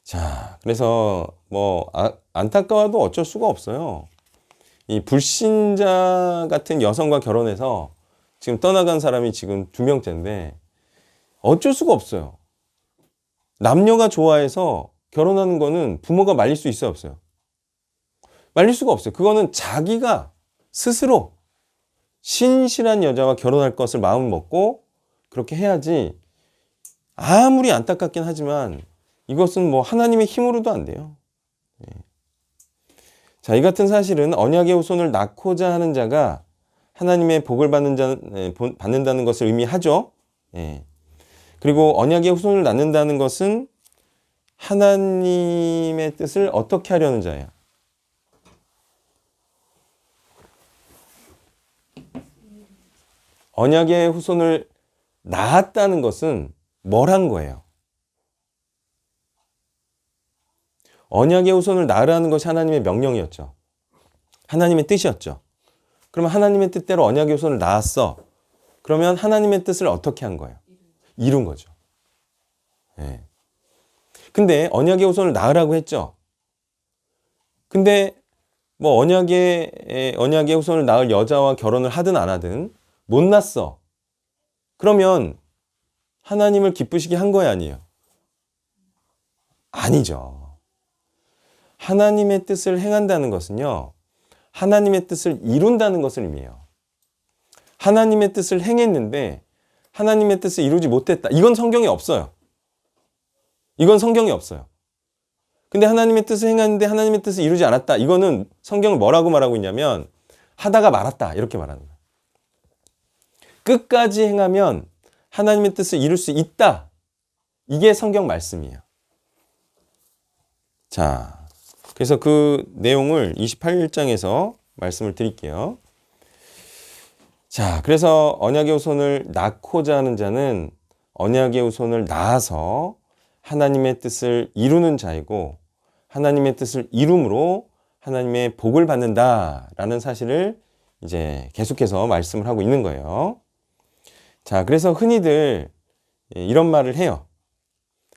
자, 그래서 안타까워도 어쩔 수가 없어요. 이 불신자 같은 여성과 결혼해서 지금 떠나간 사람이 지금 2명째인데 어쩔 수가 없어요. 남녀가 좋아해서 결혼하는 거는 부모가 말릴 수 있어요, 없어요? 말릴 수가 없어요. 그거는 자기가 스스로 신실한 여자와 결혼할 것을 마음 먹고 그렇게 해야지. 아무리 안타깝긴 하지만 이것은 하나님의 힘으로도 안 돼요. 자, 이 같은 사실은 언약의 후손을 낳고자 하는 자가 하나님의 복을 받는다는 것을 의미하죠. 그리고 언약의 후손을 낳는다는 것은 하나님의 뜻을 어떻게 하려는 자예요? 언약의 후손을 낳았다는 것은 뭘 한 거예요? 언약의 후손을 낳으라는 것이 하나님의 명령이었죠. 하나님의 뜻이었죠. 그러면 하나님의 뜻대로 언약의 후손을 낳았어. 그러면 하나님의 뜻을 어떻게 한 거예요? 이룬 거죠. 근데 언약의 후손을 낳으라고 했죠. 근데 언약의 후손을 낳을 여자와 결혼을 하든 안 하든 못 낳았어. 그러면 하나님을 기쁘시게 한 거야, 아니에요? 아니죠. 하나님의 뜻을 행한다는 것은요, 하나님의 뜻을 이룬다는 것을 의미해요. 하나님의 뜻을 행했는데 하나님의 뜻을 이루지 못했다. 이건 성경에 없어요. 이건 성경에 없어요. 근데 하나님의 뜻을 행했는데 하나님의 뜻을 이루지 않았다. 이거는 성경을 뭐라고 말하고 있냐면 하다가 말았다. 이렇게 말하는 거예요. 끝까지 행하면 하나님의 뜻을 이룰 수 있다. 이게 성경 말씀이에요. 자, 그래서 그 내용을 28장에서 말씀을 드릴게요. 자, 그래서 언약의 후손을 낳고자 하는 자는 언약의 후손을 낳아서 하나님의 뜻을 이루는 자이고 하나님의 뜻을 이룸으로 하나님의 복을 받는다라는 사실을 이제 계속해서 말씀을 하고 있는 거예요. 자, 그래서 흔히들 이런 말을 해요.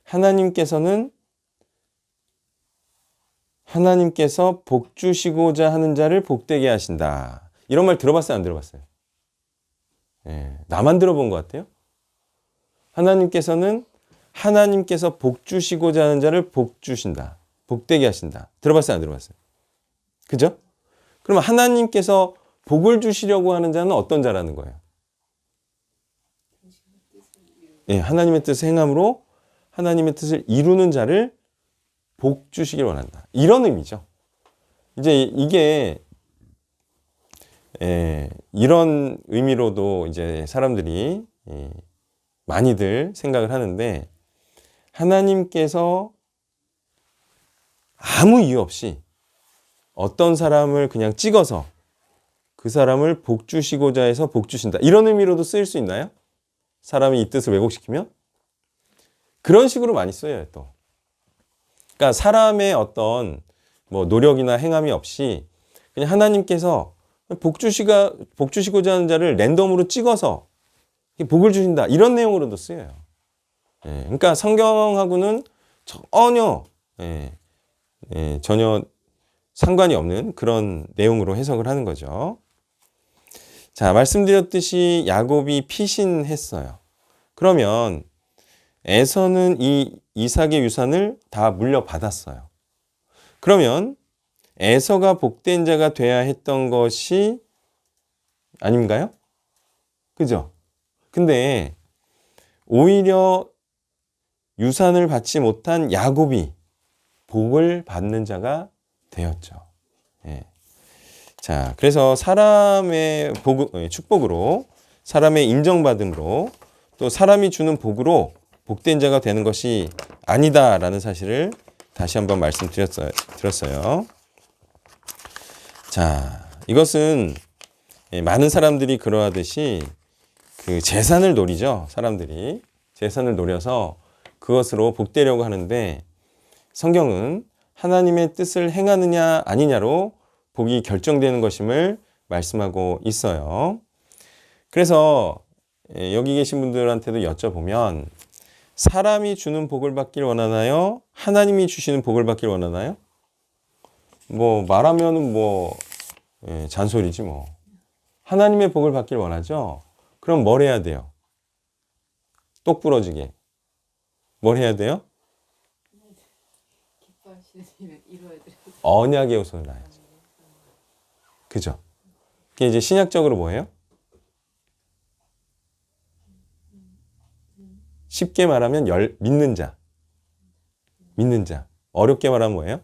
하나님께서 복 주시고자 하는 자를 복되게 하신다. 이런 말 들어봤어요? 안 들어봤어요? 나만 들어본 것 같아요. 하나님께서 복 주시고자 하는 자를 복 주신다. 복되게 하신다. 들어봤어요? 안 들어봤어요? 그죠? 그럼 하나님께서 복을 주시려고 하는 자는 어떤 자라는 거예요? 하나님의 뜻을 행함으로 하나님의 뜻을 이루는 자를 복 주시길 원한다. 이런 의미죠. 이제 이게 이런 의미로도 이제 사람들이 많이들 생각을 하는데 하나님께서 아무 이유 없이 어떤 사람을 그냥 찍어서 그 사람을 복 주시고자 해서 복 주신다. 이런 의미로도 쓰일 수 있나요? 사람이 이 뜻을 왜곡시키면? 그런 식으로 많이 쓰여요, 또. 그러니까 사람의 어떤 뭐 노력이나 행함이 없이 그냥 하나님께서 복 주시고자 하는 자를 랜덤으로 찍어서 복을 주신다. 이런 내용으로도 쓰여요. 그러니까 성경하고는 전혀 상관이 없는 그런 내용으로 해석을 하는 거죠. 자, 말씀드렸듯이 야곱이 피신했어요. 그러면 에서는 이 이삭의 유산을 다 물려받았어요. 그러면 에서가 복된 자가 돼야 했던 것이 아닌가요? 그죠? 근데 오히려 유산을 받지 못한 야곱이 복을 받는 자가 되었죠. 자, 그래서 사람의 축복으로, 사람의 인정받음으로, 또 사람이 주는 복으로 복된 자가 되는 것이 아니다라는 사실을 다시 한번 말씀드렸어요. 자, 이것은 많은 사람들이 그러하듯이 그 재산을 노리죠. 사람들이 재산을 노려서 그것으로 복되려고 하는데 성경은 하나님의 뜻을 행하느냐 아니냐로 복이 결정되는 것임을 말씀하고 있어요. 그래서 여기 계신 분들한테도 여쭤보면 사람이 주는 복을 받길 원하나요? 하나님이 주시는 복을 받길 원하나요? 뭐 말하면은 잔소리지 뭐. 하나님의 복을 받길 원하죠? 그럼 뭘 해야 돼요? 똑부러지게. 뭘 해야 돼요? 언약의 후손을 낳아야죠. 그죠? 그게 이제 신약적으로 뭐예요? 쉽게 말하면 믿는 자. 믿는 자. 어렵게 말하면 뭐예요?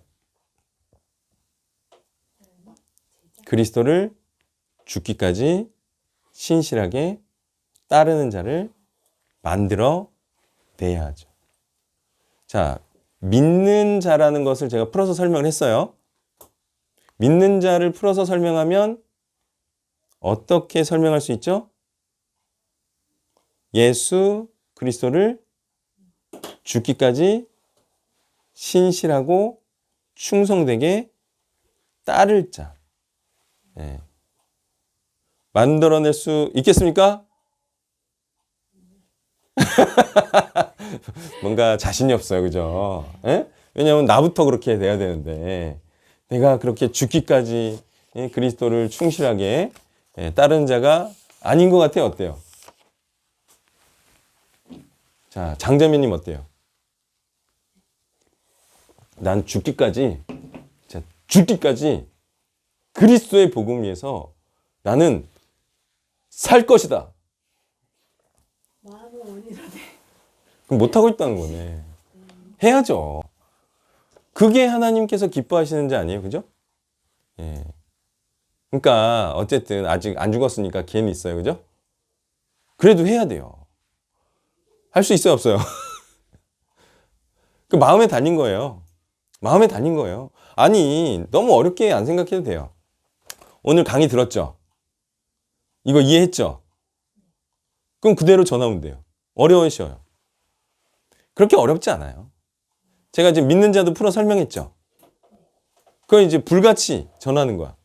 그리스도를 죽기까지 신실하게 따르는 자를 만들어 내야 하죠. 자, 믿는 자라는 것을 제가 풀어서 설명을 했어요. 믿는 자를 풀어서 설명하면 어떻게 설명할 수 있죠? 예수 그리스도를 죽기까지 신실하고 충성되게 따를 자. 만들어낼 수 있겠습니까? 뭔가 자신이 없어요. 그죠? 왜냐하면 나부터 그렇게 돼야 되는데 내가 그렇게 죽기까지 그리스도를 충실하게 따르는 자가 아닌 것 같아요. 어때요? 자, 장자매님 어때요? 난 죽기까지 죽기까지 그리스도의 복음 위해서 나는 살 것이다. 마음은 원이라네. 그럼 못하고 있다는 거네. 해야죠. 그게 하나님께서 기뻐하시는 자 아니에요? 그죠? 예. 그러니까 어쨌든 아직 안 죽었으니까 기회는 있어요. 그죠? 그래도 해야 돼요. 할 수 있어요? 없어요? 그 마음에 달린 거예요. 마음에 달린 거예요. 아니, 너무 어렵게 안 생각해도 돼요. 오늘 강의 들었죠? 이거 이해했죠? 그럼 그대로 전하면 돼요. 어려우셔요. 그렇게 어렵지 않아요. 제가 지금 믿는 자도 풀어 설명했죠? 그건 이제 불같이 전하는 거야.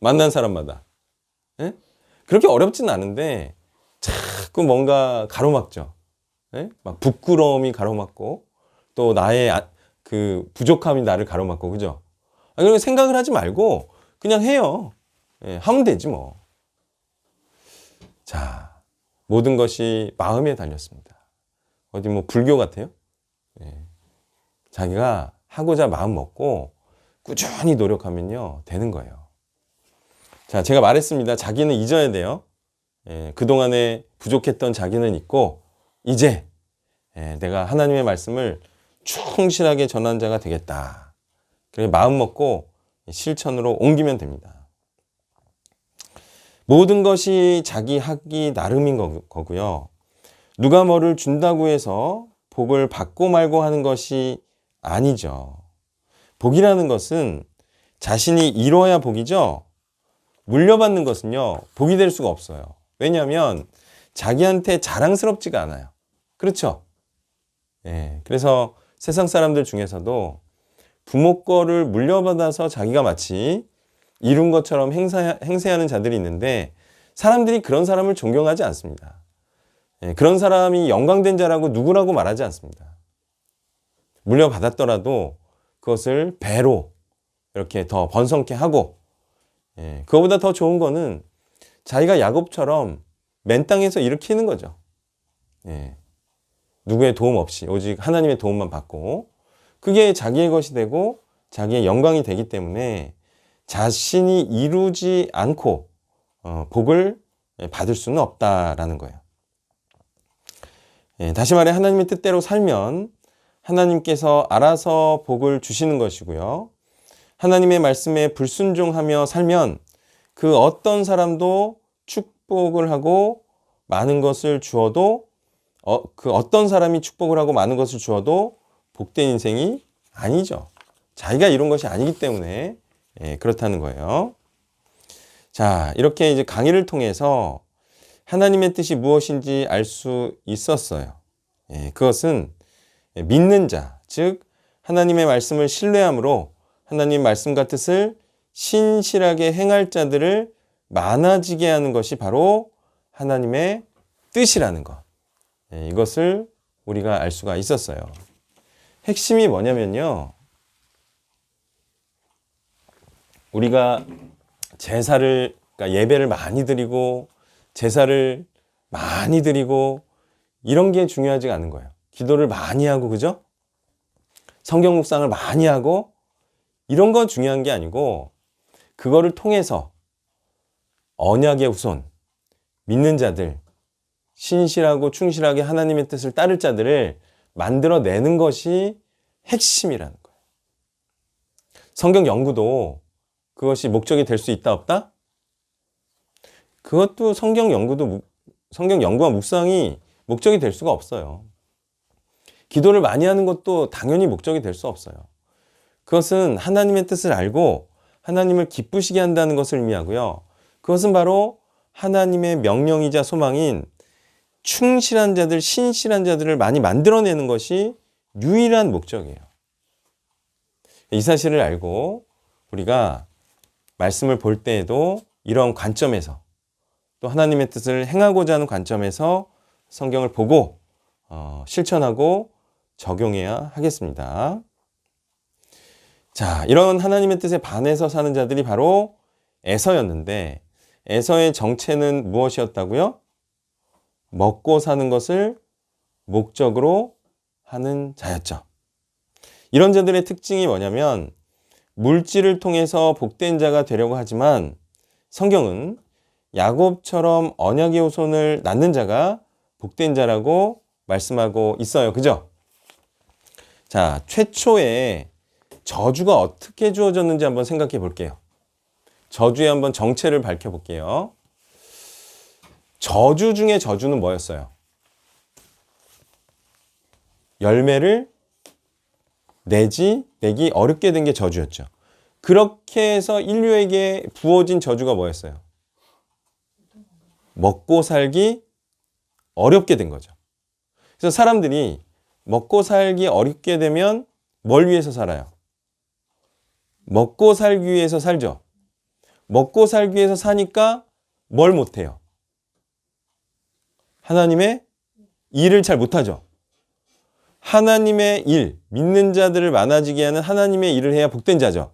만난 사람마다. 예? 그렇게 어렵진 않은데 자꾸 뭔가 가로막죠. 예? 막 부끄러움이 가로막고 또 나의 그 부족함이 나를 가로막고 그죠? 그런 생각을 하지 말고 그냥 해요. 예, 하면 되지 뭐. 자, 모든 것이 마음에 달렸습니다. 어디 뭐 불교 같아요? 예. 자기가 하고자 마음 먹고 꾸준히 노력하면요 되는 거예요. 자, 제가 말했습니다. 자기는 잊어야 돼요. 예, 그동안에 부족했던 자기는 잊고 이제 내가 하나님의 말씀을 충실하게 전한 자가 되겠다. 그래 마음 먹고 실천으로 옮기면 됩니다. 모든 것이 자기 하기 나름인 거고요. 누가 뭐를 준다고 해서 복을 받고 말고 하는 것이 아니죠. 복이라는 것은 자신이 이뤄야 복이죠. 물려받는 것은요, 복이 될 수가 없어요. 왜냐하면 자기한테 자랑스럽지가 않아요. 그렇죠? 예, 그래서 세상 사람들 중에서도 부모 거를 물려받아서 자기가 마치 이룬 것처럼 행세하는 자들이 있는데 사람들이 그런 사람을 존경하지 않습니다. 예, 그런 사람이 영광된 자라고 누구라고 말하지 않습니다. 물려받았더라도 그것을 배로 이렇게 더 번성케 하고 그거보다 더 좋은 거는 자기가 야곱처럼 맨 땅에서 일으키는 거죠. 예, 누구의 도움 없이 오직 하나님의 도움만 받고 그게 자기의 것이 되고 자기의 영광이 되기 때문에 자신이 이루지 않고 복을 받을 수는 없다라는 거예요. 예, 다시 말해 하나님의 뜻대로 살면 하나님께서 알아서 복을 주시는 것이고요. 하나님의 말씀에 불순종하며 살면 그 어떤 사람도 축복을 하고 많은 것을 주어도 그 어떤 사람이 축복을 하고 많은 것을 주어도 복된 인생이 아니죠. 자기가 이룬 것이 아니기 때문에 그렇다는 거예요. 자, 이렇게 이제 강의를 통해서 하나님의 뜻이 무엇인지 알 수 있었어요. 그것은 믿는 자, 즉 하나님의 말씀을 신뢰함으로 하나님 말씀과 뜻을 신실하게 행할 자들을 많아지게 하는 것이 바로 하나님의 뜻이라는 것. 이것을 우리가 알 수가 있었어요. 핵심이 뭐냐면요. 우리가 제사를, 그러니까 예배를 많이 드리고 제사를 많이 드리고 이런 게 중요하지 않은 거예요. 기도를 많이 하고 그죠? 성경 묵상을 많이 하고 이런 건 중요한 게 아니고 그거를 통해서 언약의 후손, 믿는 자들, 신실하고 충실하게 하나님의 뜻을 따를 자들을 만들어내는 것이 핵심이라는 거예요. 성경 연구도 그것이 목적이 될 수 있다 없다? 그것도 성경 연구와 묵상이 목적이 될 수가 없어요. 기도를 많이 하는 것도 당연히 목적이 될 수 없어요. 그것은 하나님의 뜻을 알고 하나님을 기쁘시게 한다는 것을 의미하고요. 그것은 바로 하나님의 명령이자 소망인 충실한 자들, 신실한 자들을 많이 만들어내는 것이 유일한 목적이에요. 이 사실을 알고 우리가 말씀을 볼 때에도 이런 관점에서 또 하나님의 뜻을 행하고자 하는 관점에서 성경을 보고 실천하고 적용해야 하겠습니다. 자, 이런 하나님의 뜻에 반해서 사는 자들이 바로 에서였는데 에서의 정체는 무엇이었다고요? 먹고 사는 것을 목적으로 하는 자였죠. 이런 자들의 특징이 뭐냐면 물질을 통해서 복된 자가 되려고 하지만 성경은 야곱처럼 언약의 후손을 낳는 자가 복된 자라고 말씀하고 있어요. 그죠? 자, 최초에 저주가 어떻게 주어졌는지 한번 생각해 볼게요. 저주의 한번 정체를 밝혀볼게요. 저주 중에 저주는 뭐였어요? 열매를 내기 어렵게 된 게 저주였죠. 그렇게 해서 인류에게 부어진 저주가 뭐였어요? 먹고 살기 어렵게 된 거죠. 그래서 사람들이 먹고 살기 어렵게 되면 뭘 위해서 살아요? 먹고 살기 위해서 살죠. 먹고 살기 위해서 사니까 뭘 못해요? 하나님의 일을 잘 못하죠. 하나님의 일, 믿는 자들을 많아지게 하는 하나님의 일을 해야 복된 자죠.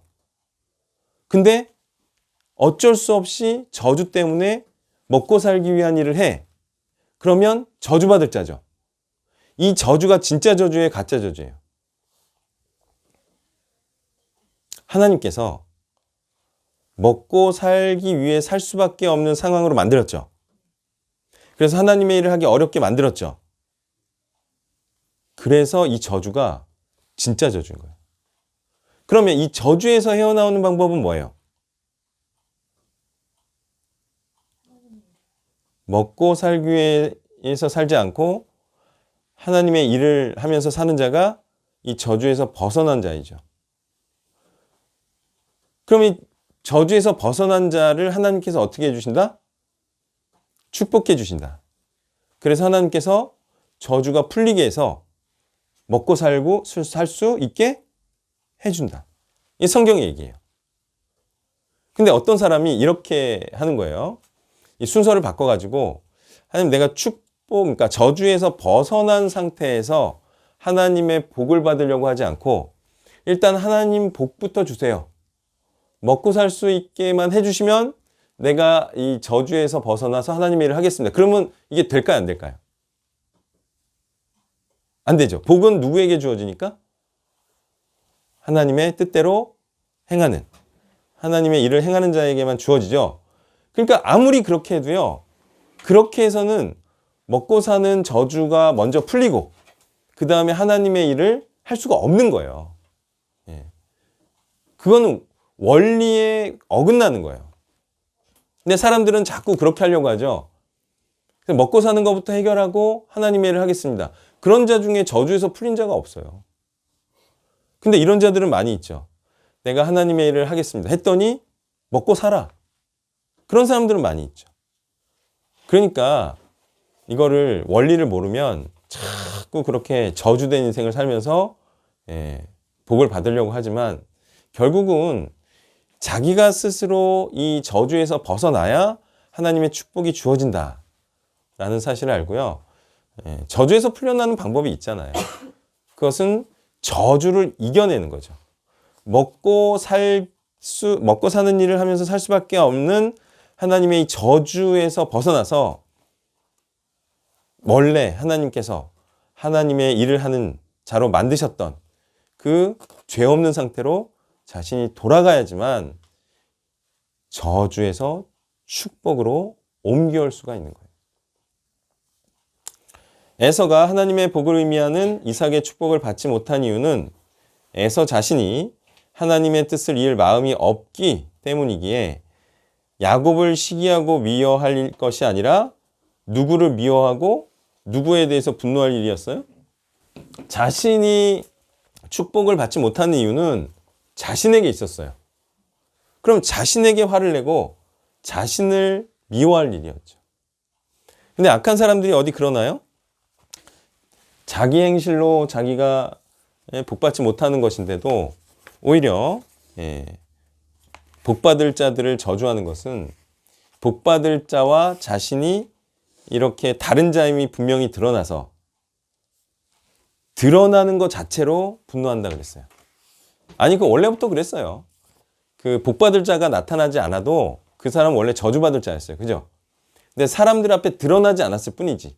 근데 어쩔 수 없이 저주 때문에 먹고 살기 위한 일을 해. 그러면 저주받을 자죠. 이 저주가 진짜 저주예요, 가짜 저주예요? 하나님께서 먹고 살기 위해 살 수밖에 없는 상황으로 만들었죠. 그래서 하나님의 일을 하기 어렵게 만들었죠. 그래서 이 저주가 진짜 저주인 거예요. 그러면 이 저주에서 헤어나오는 방법은 뭐예요? 먹고 살기 위해서 살지 않고 하나님의 일을 하면서 사는 자가 이 저주에서 벗어난 자이죠. 그럼 이 저주에서 벗어난 자를 하나님께서 어떻게 해주신다? 축복해 주신다. 그래서 하나님께서 저주가 풀리게 해서 먹고 살고 살 수 있게 해준다. 이 성경의 얘기예요. 근데 어떤 사람이 이렇게 하는 거예요. 이 순서를 바꿔가지고 하나님 내가 그러니까 저주에서 벗어난 상태에서 하나님의 복을 받으려고 하지 않고 일단 하나님 복부터 주세요. 먹고 살 수 있게만 해주시면 내가 이 저주에서 벗어나서 하나님의 일을 하겠습니다. 그러면 이게 될까요? 안 될까요? 안 되죠. 복은 누구에게 주어지니까? 하나님의 뜻대로 행하는, 하나님의 일을 행하는 자에게만 주어지죠. 그러니까 아무리 그렇게 해도요. 그렇게 해서는 먹고 사는 저주가 먼저 풀리고 그 다음에 하나님의 일을 할 수가 없는 거예요. 예. 그거는 원리에 어긋나는 거예요. 근데 사람들은 자꾸 그렇게 하려고 하죠. 먹고 사는 것부터 해결하고 하나님의 일을 하겠습니다. 그런 자 중에 저주에서 풀린 자가 없어요. 근데 이런 자들은 많이 있죠. 내가 하나님의 일을 하겠습니다. 했더니 먹고 살아. 그런 사람들은 많이 있죠. 그러니까 이거를 원리를 모르면 자꾸 그렇게 저주된 인생을 살면서 복을 받으려고 하지만 결국은 자기가 스스로 이 저주에서 벗어나야 하나님의 축복이 주어진다 라는 사실을 알고요. 저주에서 풀려나는 방법이 있잖아요. 그것은 저주를 이겨내는 거죠. 먹고 사는 일을 하면서 살 수밖에 없는 하나님의 이 저주에서 벗어나서 원래 하나님께서 하나님의 일을 하는 자로 만드셨던 그 죄 없는 상태로 자신이 돌아가야지만 저주에서 축복으로 옮겨올 수가 있는 거예요. 에서가 하나님의 복을 의미하는 이삭의 축복을 받지 못한 이유는 에서 자신이 하나님의 뜻을 이을 마음이 없기 때문이기에 야곱을 시기하고 미워할 것이 아니라 누구를 미워하고 누구에 대해서 분노할 일이었어요? 자신이 축복을 받지 못하는 이유는 자신에게 있었어요. 그럼 자신에게 화를 내고 자신을 미워할 일이었죠. 근데 악한 사람들이 어디 그러나요? 자기 행실로 자기가 복받지 못하는 것인데도 오히려 복받을 자들을 저주하는 것은 복받을 자와 자신이 이렇게 다른 자임이 분명히 드러나서 드러나는 것 자체로 분노한다 그랬어요. 아니 그 원래부터 그랬어요. 그 복받을 자가 나타나지 않아도 그 사람은 원래 저주받을 자였어요. 그죠? 근데 사람들 앞에 드러나지 않았을 뿐이지.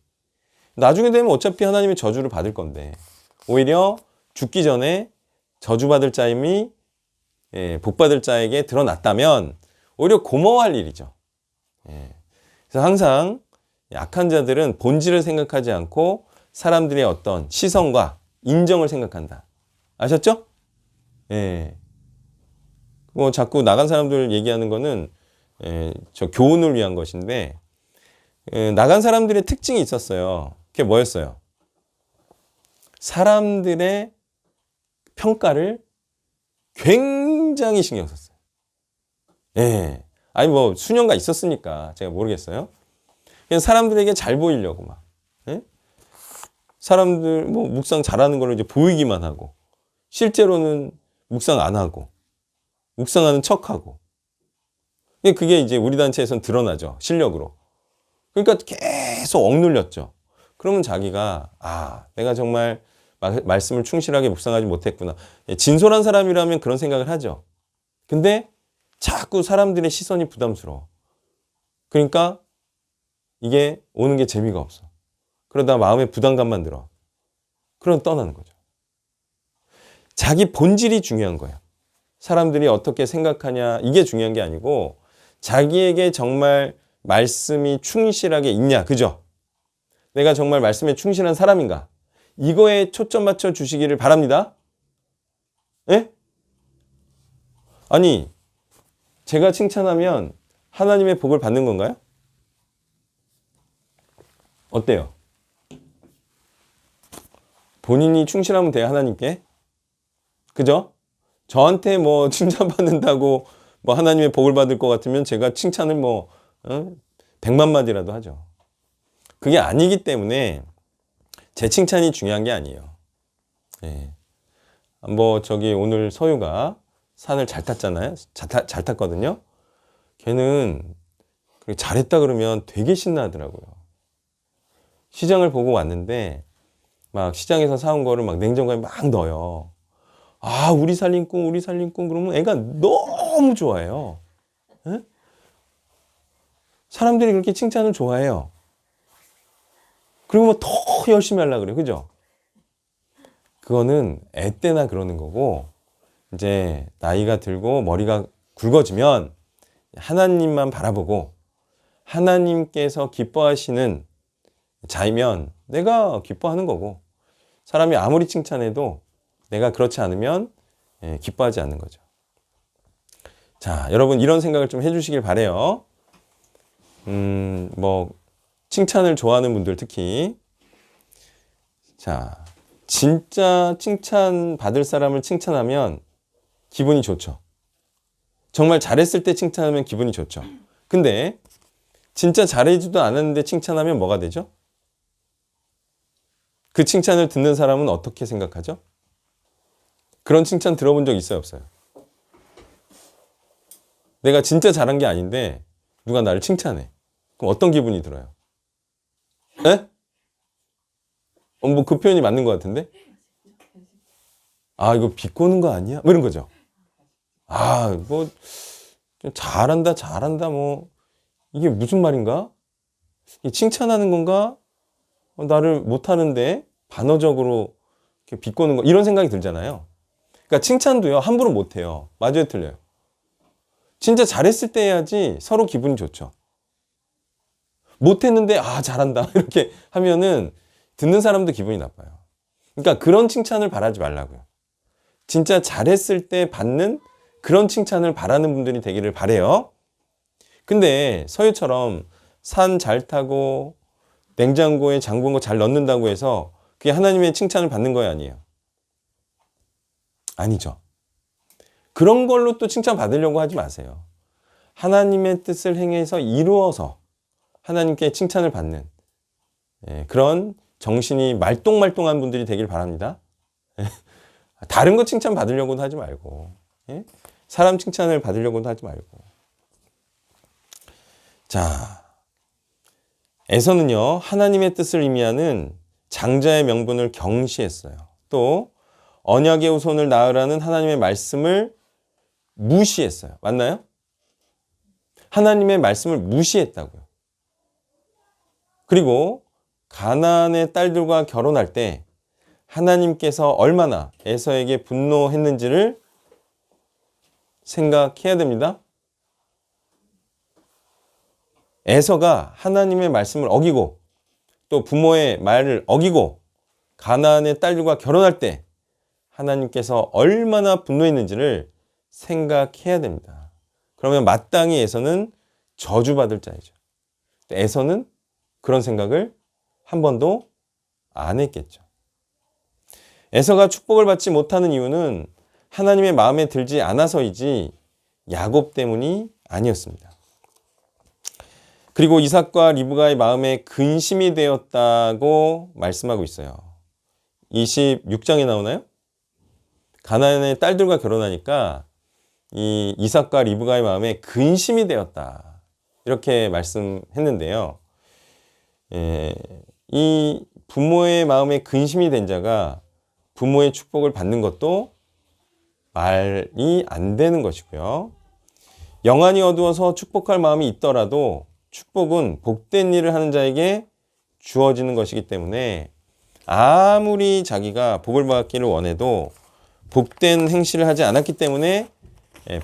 나중에 되면 어차피 하나님의 저주를 받을 건데 오히려 죽기 전에 저주받을 자임이 복받을 자에게 드러났다면 오히려 고마워할 일이죠. 그래서 항상 악한 자들은 본질을 생각하지 않고 사람들의 어떤 시선과 인정을 생각한다. 아셨죠? 뭐 자꾸 나간 사람들 얘기하는 거는 저 교훈을 위한 것인데 나간 사람들의 특징이 있었어요. 그게 뭐였어요? 사람들의 평가를 굉장히 신경 썼어요. 아니 뭐 수년간 있었으니까 제가 모르겠어요. 그냥 사람들에게 잘 보이려고 막 사람들 뭐 묵상 잘하는 걸로 이제 보이기만 하고 실제로는 묵상 안 하고 묵상하는 척하고 그게 이제 우리 단체에서는 드러나죠. 실력으로. 그러니까 계속 억눌렸죠. 그러면 자기가 내가 정말 말씀을 충실하게 묵상하지 못했구나. 진솔한 사람이라면 그런 생각을 하죠. 근데 자꾸 사람들의 시선이 부담스러워. 그러니까 이게 오는 게 재미가 없어. 그러다 마음에 부담감만 들어. 그럼 떠나는 거죠. 자기 본질이 중요한 거예요. 사람들이 어떻게 생각하냐 이게 중요한 게 아니고 자기에게 정말 말씀이 충실하게 있냐. 그죠? 내가 정말 말씀에 충실한 사람인가? 이거에 초점 맞춰 주시기를 바랍니다. 아니 제가 칭찬하면 하나님의 복을 받는 건가요? 어때요? 본인이 충실하면 돼요, 하나님께. 그죠? 저한테 뭐 칭찬받는다고 뭐 하나님의 복을 받을 것 같으면 제가 칭찬을 100만 마디라도 하죠. 그게 아니기 때문에 제 칭찬이 중요한 게 아니에요. 뭐 저기 오늘 서유가 산을 잘 탔잖아요. 잘 탔거든요. 걔는 잘했다 그러면 되게 신나하더라고요. 시장을 보고 왔는데 막 시장에서 사온 거를 막 냉장고에 막 넣어요. 우리 살림꾼 그러면 애가 너무 좋아해요. 사람들이 그렇게 칭찬을 좋아해요. 그리고 뭐 더 열심히 하려고 그래요. 그죠? 그거는 애 때나 그러는 거고 이제 나이가 들고 머리가 굵어지면 하나님만 바라보고 하나님께서 기뻐하시는 자이면 내가 기뻐하는 거고 사람이 아무리 칭찬해도 내가 그렇지 않으면 기뻐하지 않는 거죠. 자, 여러분 이런 생각을 좀 해주시길 바래요. 뭐 칭찬을 좋아하는 분들 특히 자, 진짜 칭찬 받을 사람을 칭찬하면 기분이 좋죠. 정말 잘했을 때 칭찬하면 기분이 좋죠. 근데 진짜 잘해주지도 않았는데 칭찬하면 뭐가 되죠? 그 칭찬을 듣는 사람은 어떻게 생각하죠? 그런 칭찬 들어본 적 있어요, 없어요? 내가 진짜 잘한 게 아닌데 누가 나를 칭찬해. 그럼 어떤 기분이 들어요? 뭐 그 표현이 맞는 것 같은데? 이거 비꼬는 거 아니야? 뭐 이런 거죠. 뭐 잘한다 뭐 이게 무슨 말인가? 칭찬하는 건가? 나를 못하는데 반어적으로 이렇게 비꼬는 거 이런 생각이 들잖아요. 그러니까 칭찬도요 함부로 못해요. 맞아요, 틀려요? 진짜 잘했을 때 해야지 서로 기분이 좋죠. 못했는데 잘한다 이렇게 하면은 듣는 사람도 기분이 나빠요. 그러니까 그런 칭찬을 바라지 말라고요. 진짜 잘했을 때 받는 그런 칭찬을 바라는 분들이 되기를 바래요. 근데 서유처럼 산 잘 타고 냉장고에 장 본 거 잘 넣는다고 해서 그게 하나님의 칭찬을 받는 거예요, 아니에요? 아니죠. 그런 걸로 또 칭찬 받으려고 하지 마세요. 하나님의 뜻을 행해서 이루어서 하나님께 칭찬을 받는 그런 정신이 말똥말똥한 분들이 되길 바랍니다. 다른 거 칭찬 받으려고도 하지 말고 사람 칭찬을 받으려고도 하지 말고 자, 에서는요 하나님의 뜻을 의미하는 장자의 명분을 경시했어요. 또 언약의 후손을 낳으라는 하나님의 말씀을 무시했어요. 맞나요? 하나님의 말씀을 무시했다고요. 그리고 가나안의 딸들과 결혼할 때 하나님께서 얼마나 에서에게 분노했는지를 생각해야 됩니다. 에서가 하나님의 말씀을 어기고 또 부모의 말을 어기고 가나안의 딸들과 결혼할 때 하나님께서 얼마나 분노했는지를 생각해야 됩니다. 그러면 마땅히 에서는 저주받을 자이죠. 에서는 그런 생각을 한 번도 안 했겠죠. 에서가 축복을 받지 못하는 이유는 하나님의 마음에 들지 않아서이지 야곱 때문이 아니었습니다. 그리고 이삭과 리브가의 마음에 근심이 되었다고 말씀하고 있어요. 26장에 나오나요? 가나안의 딸들과 결혼하니까 이 이삭과 리브가의 마음에 근심이 되었다. 이렇게 말씀했는데요. 이 부모의 마음에 근심이 된 자가 부모의 축복을 받는 것도 말이 안 되는 것이고요. 영안이 어두워서 축복할 마음이 있더라도 축복은 복된 일을 하는 자에게 주어지는 것이기 때문에 아무리 자기가 복을 받기를 원해도 복된 행실을 하지 않았기 때문에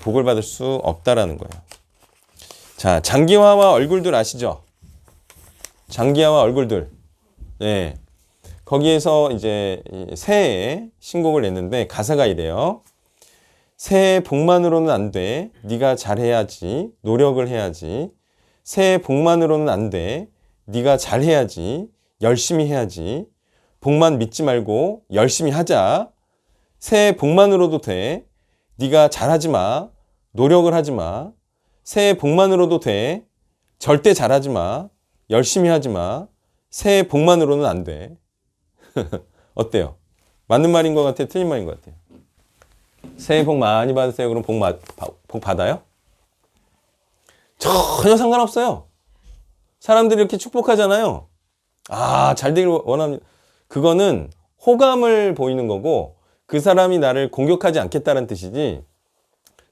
복을 받을 수 없다라는 거예요. 자, 장기화와 얼굴들 아시죠? 장기화와 얼굴들. 네. 거기에서 이제 새해에 신곡을 냈는데 가사가 이래요. 새해 복만으로는 안 돼. 네가 잘해야지. 노력을 해야지. 새해 복만으로는 안 돼. 네가 잘해야지. 열심히 해야지. 복만 믿지 말고 열심히 하자. 새해 복만으로도 돼. 네가 잘하지 마. 노력을 하지 마. 새해 복만으로도 돼. 절대 잘하지 마. 열심히 하지 마. 새해 복만으로는 안 돼. 어때요? 맞는 말인 것 같아요? 틀린 말인 것 같아요? 새해 복 많이 받으세요. 그럼 복 받아요? 전혀 상관없어요. 사람들이 이렇게 축복하잖아요. 아, 잘 되길 원합니다. 그거는 호감을 보이는 거고 그 사람이 나를 공격하지 않겠다는 뜻이지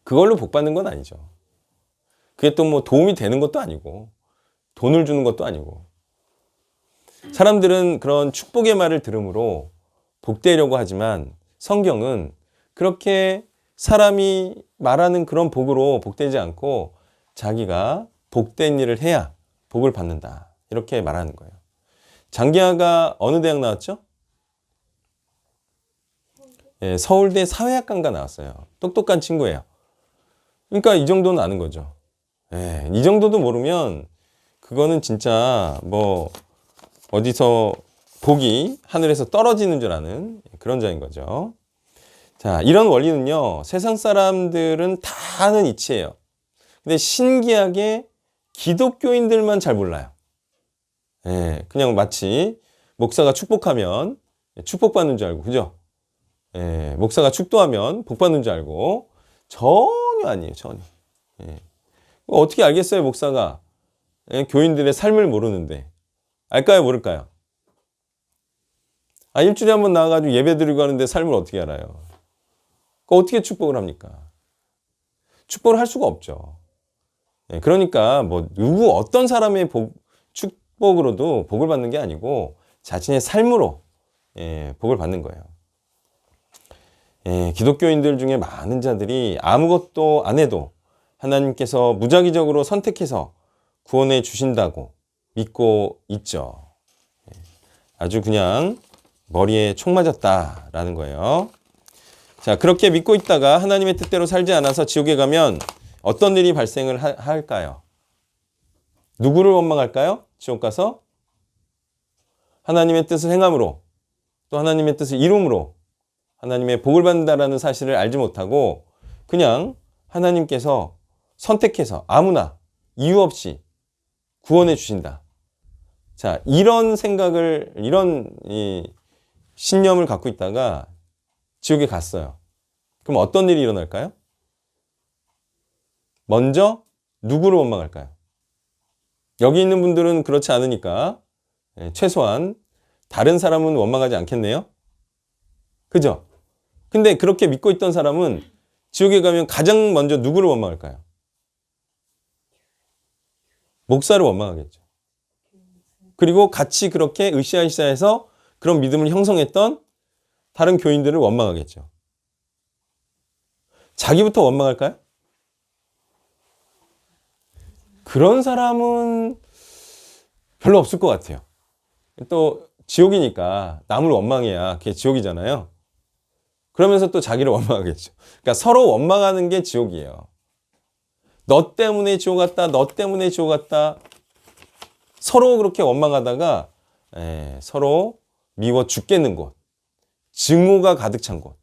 그걸로 복 받는 건 아니죠. 그게 또 뭐 도움이 되는 것도 아니고 돈을 주는 것도 아니고 사람들은 그런 축복의 말을 들음으로 복되려고 하지만 성경은 그렇게 사람이 말하는 그런 복으로 복되지 않고 자기가 복된 일을 해야 복을 받는다. 이렇게 말하는 거예요. 장기하가 어느 대학 나왔죠? 예, 서울대 사회학관가 나왔어요. 똑똑한 친구예요. 그러니까 이 정도는 아는 거죠. 예, 이 정도도 모르면 그거는 진짜 뭐 어디서 복이 하늘에서 떨어지는 줄 아는 그런 자인 거죠. 자, 이런 원리는요, 세상 사람들은 다 아는 이치예요. 근데 신기하게 기독교인들만 잘 몰라요. 예, 그냥 마치 목사가 축복하면 축복받는 줄 알고, 그죠? 예, 목사가 축도하면 복받는 줄 알고, 전혀 아니에요, 전혀. 예. 어떻게 알겠어요, 목사가? 예, 교인들의 삶을 모르는데. 알까요, 모를까요? 아, 일주일에 한 번 나와가지고 예배 드리고 하는데 삶을 어떻게 알아요? 어떻게 축복을 합니까? 축복을 할 수가 없죠. 예, 그러니까 뭐 누구 어떤 사람의 축복으로도 복을 받는 게 아니고 자신의 삶으로 복을 받는 거예요. 기독교인들 중에 많은 자들이 아무것도 안 해도 하나님께서 무작위적으로 선택해서 구원해 주신다고 믿고 있죠. 아주 그냥 머리에 총 맞았다라는 거예요. 자, 그렇게 믿고 있다가 하나님의 뜻대로 살지 않아서 지옥에 가면 어떤 일이 발생을 할까요? 누구를 원망할까요? 지옥 가서 하나님의 뜻을 행함으로 또 하나님의 뜻을 이룸으로 하나님의 복을 받는다라는 사실을 알지 못하고 그냥 하나님께서 선택해서 아무나 이유 없이 구원해 주신다. 자, 이런 생각을, 이런 신념을 갖고 있다가 지옥에 갔어요. 그럼 어떤 일이 일어날까요? 먼저 누구를 원망할까요? 여기 있는 분들은 그렇지 않으니까 최소한 다른 사람은 원망하지 않겠네요? 그죠? 근데 그렇게 믿고 있던 사람은 지옥에 가면 가장 먼저 누구를 원망할까요? 목사를 원망하겠죠. 그리고 같이 그렇게 으쌰으쌰해서 그런 믿음을 형성했던 다른 교인들을 원망하겠죠. 자기부터 원망할까요? 그런 사람은 별로 없을 것 같아요. 또 지옥이니까 남을 원망해야 그게 지옥이잖아요. 그러면서 또 자기를 원망하겠죠. 그러니까 서로 원망하는 게 지옥이에요. 너 때문에 지옥 갔다, 너 때문에 지옥 갔다. 서로 그렇게 원망하다가 서로 미워 죽겠는 곳, 증오가 가득 찬 곳,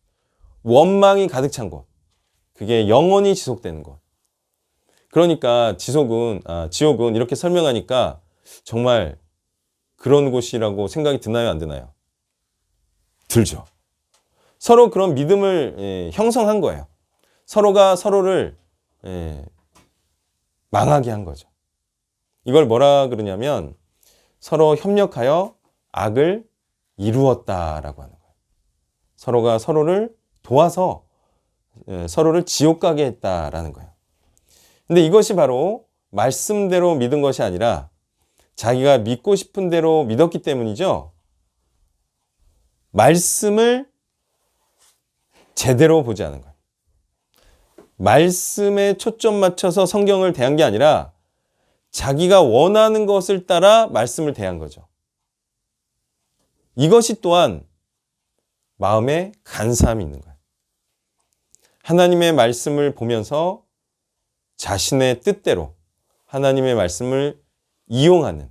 원망이 가득 찬 곳, 그게 영원히 지속되는 곳. 그러니까 지옥은 이렇게 설명하니까 정말 그런 곳이라고 생각이 드나요, 안 드나요? 들죠. 서로 그런 믿음을 형성한 거예요. 서로가 서로를 망하게 한 거죠. 이걸 뭐라 그러냐면 서로 협력하여 악을 이루었다라고 하는 거예요. 서로가 서로를 도와서 서로를 지옥 가게 했다라는 거예요. 근데 이것이 바로 말씀대로 믿은 것이 아니라 자기가 믿고 싶은 대로 믿었기 때문이죠. 말씀을 제대로 보지 않은 거예요. 말씀에 초점 맞춰서 성경을 대한 게 아니라 자기가 원하는 것을 따라 말씀을 대한 거죠. 이것이 또한 마음에 간사함이 있는 거예요. 하나님의 말씀을 보면서 자신의 뜻대로 하나님의 말씀을 이용하는,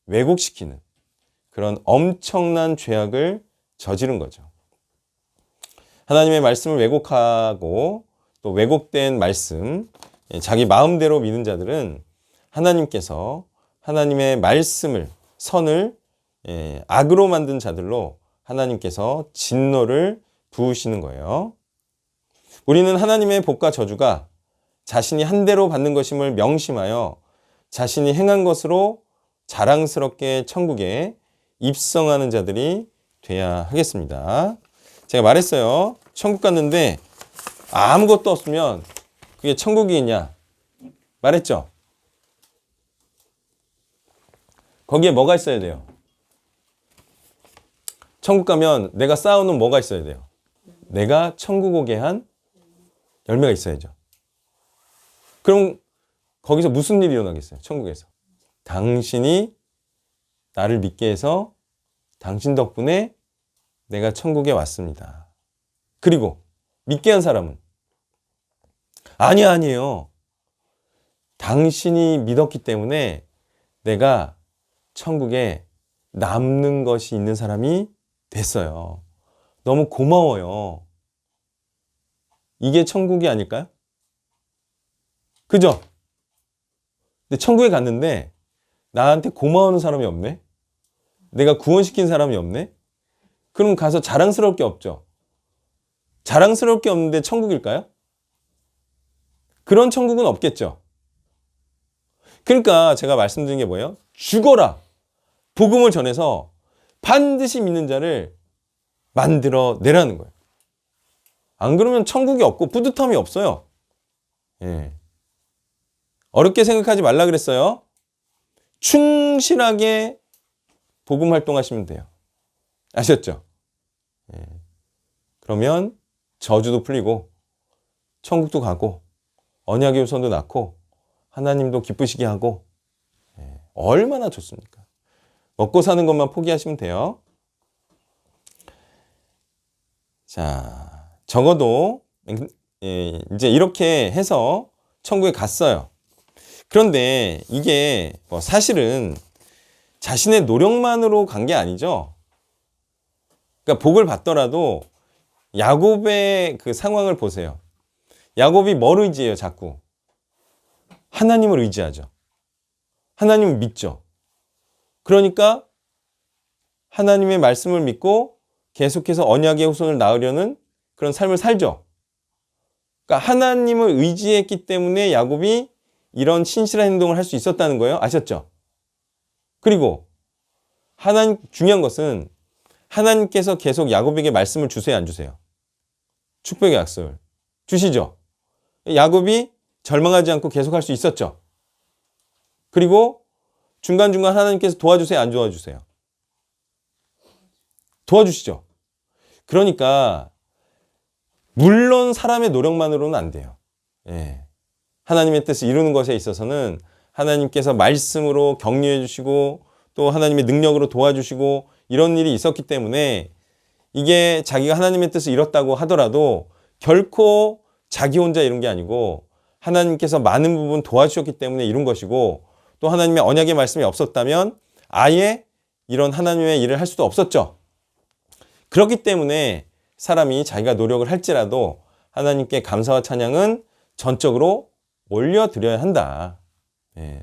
왜곡시키는 그런 엄청난 죄악을 저지른 거죠. 하나님의 말씀을 왜곡하고 또 왜곡된 말씀, 자기 마음대로 믿는 자들은 하나님께서 하나님의 말씀을, 선을 악으로 만든 자들로 하나님께서 진노를 부으시는 거예요. 우리는 하나님의 복과 저주가 자신이 한 대로 받는 것임을 명심하여 자신이 행한 것으로 자랑스럽게 천국에 입성하는 자들이 돼야 하겠습니다. 제가 말했어요. 천국 갔는데 아무것도 없으면 그게 천국이냐? 말했죠? 거기에 뭐가 있어야 돼요? 천국 가면 내가 쌓아놓은 뭐가 있어야 돼요? 내가 천국 오게 한 열매가 있어야죠. 그럼 거기서 무슨 일이 일어나겠어요? 천국에서. 당신이 나를 믿게 해서 당신 덕분에 내가 천국에 왔습니다. 그리고 믿게 한 사람은 아니에요. 당신이 믿었기 때문에 내가 천국에 남는 것이 있는 사람이 됐어요. 너무 고마워요. 이게 천국이 아닐까요? 그죠? 근데 천국에 갔는데 나한테 고마워하는 사람이 없네? 내가 구원시킨 사람이 없네? 그럼 가서 자랑스러울 게 없죠. 자랑스러울 게 없는데 천국일까요? 그런 천국은 없겠죠. 그러니까 제가 말씀드린 게 뭐예요? 죽어라. 복음을 전해서 반드시 믿는 자를 만들어 내라는 거예요. 안 그러면 천국이 없고 뿌듯함이 없어요. 예. 어렵게 생각하지 말라 그랬어요. 충실하게 복음 활동하시면 돼요. 아셨죠? 예. 그러면 저주도 풀리고 천국도 가고 언약의 후손도 낳고 하나님도 기쁘시게 하고 얼마나 좋습니까? 먹고 사는 것만 포기하시면 돼요. 자, 적어도 이제 이렇게 해서 천국에 갔어요. 그런데 이게 사실은 자신의 노력만으로 간 게 아니죠. 그러니까 복을 받더라도 야곱의 그 상황을 보세요. 야곱이 뭘 의지해요, 자꾸? 하나님을 의지하죠. 하나님을 믿죠. 그러니까 하나님의 말씀을 믿고 계속해서 언약의 후손을 낳으려는 그런 삶을 살죠. 그러니까 하나님을 의지했기 때문에 야곱이 이런 신실한 행동을 할 수 있었다는 거예요. 아셨죠? 그리고 중요한 것은 하나님께서 계속 야곱에게 말씀을 주세요, 안 주세요? 축복의 약속을 주시죠. 야곱이 절망하지 않고 계속 할 수 있었죠. 그리고 중간중간 하나님께서 도와주세요, 안 도와주세요? 도와주시죠. 그러니까 물론 사람의 노력만으로는 안 돼요. 예. 하나님의 뜻을 이루는 것에 있어서는 하나님께서 말씀으로 격려해 주시고 또 하나님의 능력으로 도와주시고 이런 일이 있었기 때문에 이게 자기가 하나님의 뜻을 이뤘다고 하더라도 결코 자기 혼자 이룬 게 아니고 하나님께서 많은 부분 도와주셨기 때문에 이룬 것이고 또 하나님의 언약의 말씀이 없었다면 아예 이런 하나님의 일을 할 수도 없었죠. 그렇기 때문에 사람이 자기가 노력을 할지라도 하나님께 감사와 찬양은 전적으로 올려드려야 한다. 예.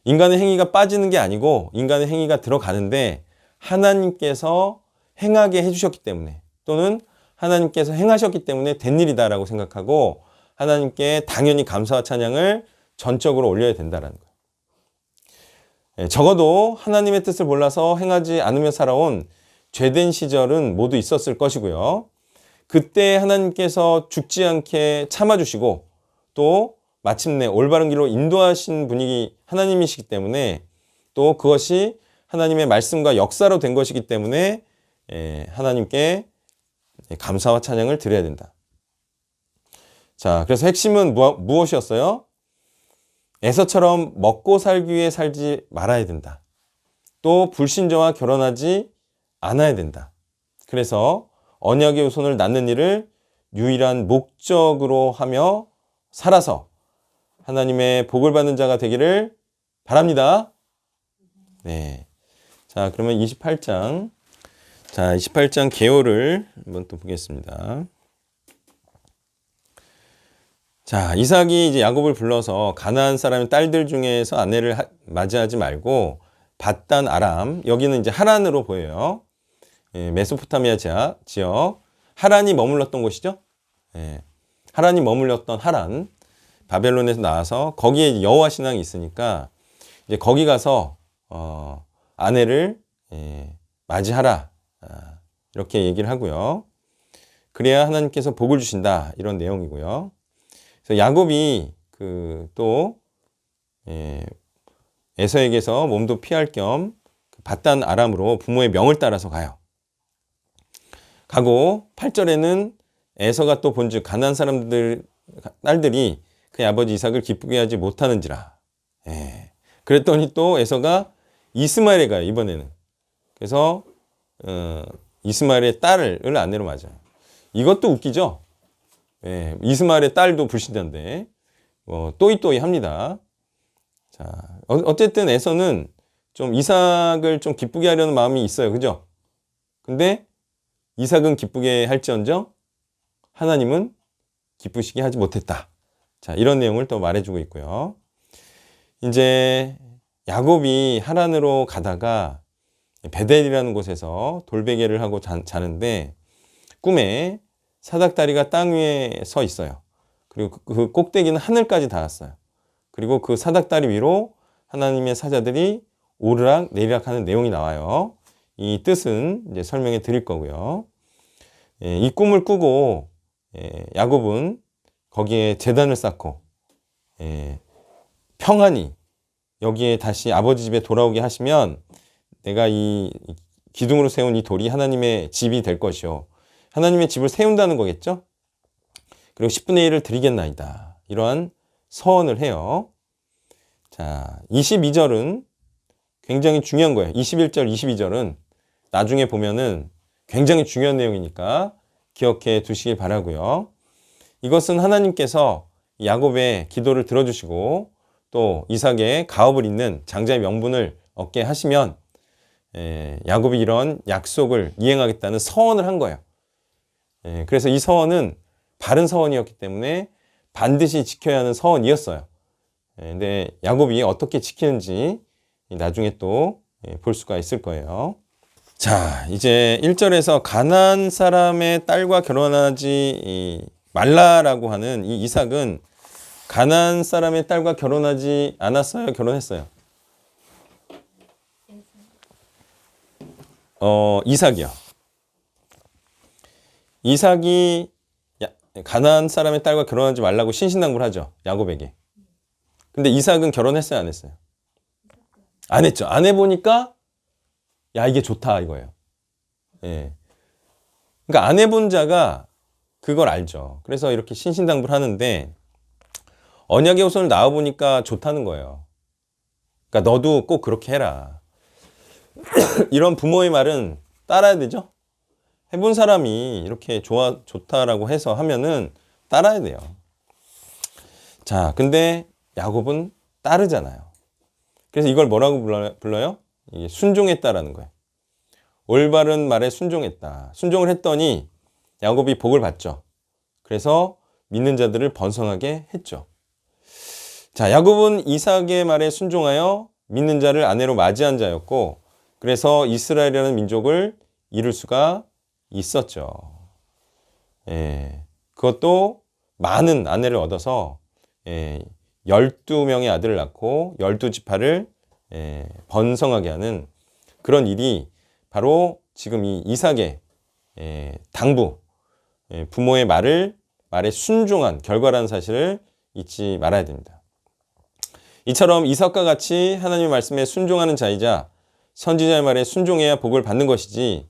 인간의 행위가 빠지는 게 아니고 인간의 행위가 들어가는데 하나님께서 행하게 해주셨기 때문에 또는 하나님께서 행하셨기 때문에 된 일이다라고 생각하고 하나님께 당연히 감사와 찬양을 전적으로 올려야 된다라는 거예요. 예, 적어도 하나님의 뜻을 몰라서 행하지 않으며 살아온 죄된 시절은 모두 있었을 것이고요. 그때 하나님께서 죽지 않게 참아주시고 또 마침내 올바른 길로 인도하신 분이 하나님이시기 때문에 또 그것이 하나님의 말씀과 역사로 된 것이기 때문에 하나님께 감사와 찬양을 드려야 된다. 자, 그래서 핵심은 무엇이었어요? 에서처럼 먹고 살기 위해 살지 말아야 된다. 또 불신자와 결혼하지 않아야 된다. 그래서 언약의 후손을 낳는 일을 유일한 목적으로 하며 살아서 하나님의 복을 받는 자가 되기를 바랍니다. 네. 자, 그러면 28장. 자, 28장 개요를 한번 또 보겠습니다. 자, 이삭이 이제 야곱을 불러서 가나안 사람의 딸들 중에서 아내를 맞이하지 말고 밧단 아람, 여기는 이제 하란으로 보여요. 예, 메소포타미아 지역, 하란이 머물렀던 곳이죠. 예, 하란이 머물렀던 하란, 바벨론에서 나와서 거기에 여호와 신앙이 있으니까 이제 거기 가서 아내를 맞이하라 이렇게 얘기를 하고요. 그래야 하나님께서 복을 주신다 이런 내용이고요. 그래서 야곱이 또 에서에게서 몸도 피할 겸 밧단 아람으로 부모의 명을 따라서 가고 8절에는 에서가 또 본즉 가나안 사람들 딸들이 그의 아버지 이삭을 기쁘게 하지 못하는지라. 그랬더니 또 에서가 이스마엘에 가요 이번에는. 그래서 이스마엘의 딸을 아내로 맞아요. 이것도 웃기죠. 이스마엘의 딸도 불신자인데 또이또이 합니다. 자, 어쨌든 에서는 좀 이삭을 좀 기쁘게 하려는 마음이 있어요. 그죠? 근데 이삭은 기쁘게 할지언정 하나님은 기쁘시게 하지 못했다. 자, 이런 내용을 또 말해주고 있고요. 이제 야곱이 하란으로 가다가 베델이라는 곳에서 돌베개를 하고 자는데 꿈에 사닥다리가 땅 위에 서 있어요. 그리고 그 꼭대기는 하늘까지 닿았어요. 그리고 그 사닥다리 위로 하나님의 사자들이 오르락 내리락 하는 내용이 나와요. 이 뜻은 이제 설명해 드릴 거고요. 이 꿈을 꾸고 야곱은 거기에 제단을 쌓고 평안히 여기에 다시 아버지 집에 돌아오게 하시면 내가 이 기둥으로 세운 이 돌이 하나님의 집이 될 것이요. 하나님의 집을 세운다는 거겠죠. 그리고 10분의 1을 드리겠나이다. 이러한 서언을 해요. 자, 22절은 굉장히 중요한 거예요. 21절, 22절은 나중에 보면은 굉장히 중요한 내용이니까 기억해 두시길 바라고요. 이것은 하나님께서 야곱의 기도를 들어주시고 또 이삭의 가업을 잇는 장자의 명분을 얻게 하시면 야곱이 이런 약속을 이행하겠다는 서언을 한 거예요. 그래서 이 서언은 바른 서언이었기 때문에 반드시 지켜야 하는 서언이었어요. 근데 야곱이 어떻게 지키는지 나중에 또 볼 수가 있을 거예요. 자, 이제 1절에서 가나안 사람의 딸과 결혼하지 말라라고 하는 이 이삭은 가나안 사람의 딸과 결혼하지 않았어요? 결혼했어요? 이삭이요. 이삭이 가나안 사람의 딸과 결혼하지 말라고 신신당부를 하죠. 야곱에게. 근데 이삭은 결혼했어요? 안 했어요? 안 했죠. 안 해보니까 야 이게 좋다 이거예요. 예. 그러니까 안 해본 자가 그걸 알죠. 그래서 이렇게 신신당부를 하는데 언약의 후손을 낳아보니까 좋다는 거예요. 그러니까 너도 꼭 그렇게 해라. 이런 부모의 말은 따라야 되죠. 해본 사람이 이렇게 좋다라고 해서 하면은 따라야 돼요. 자, 근데 야곱은 따르잖아요. 그래서 이걸 뭐라고 불러요? 이게 순종했다라는 거예요. 올바른 말에 순종했다. 순종을 했더니 야곱이 복을 받죠. 그래서 믿는 자들을 번성하게 했죠. 자, 야곱은 이삭의 말에 순종하여 믿는 자를 아내로 맞이한 자였고, 그래서 이스라엘이라는 민족을 이룰 수가 있었죠. 예, 그것도 많은 아내를 얻어서 12명의 아들을 낳고 12지파를 번성하게 하는 그런 일이 바로 지금 이 이삭의 당부, 부모의 말에 순종한 결과라는 사실을 잊지 말아야 됩니다. 이처럼 이삭과 같이 하나님의 말씀에 순종하는 자이자 선지자의 말에 순종해야 복을 받는 것이지,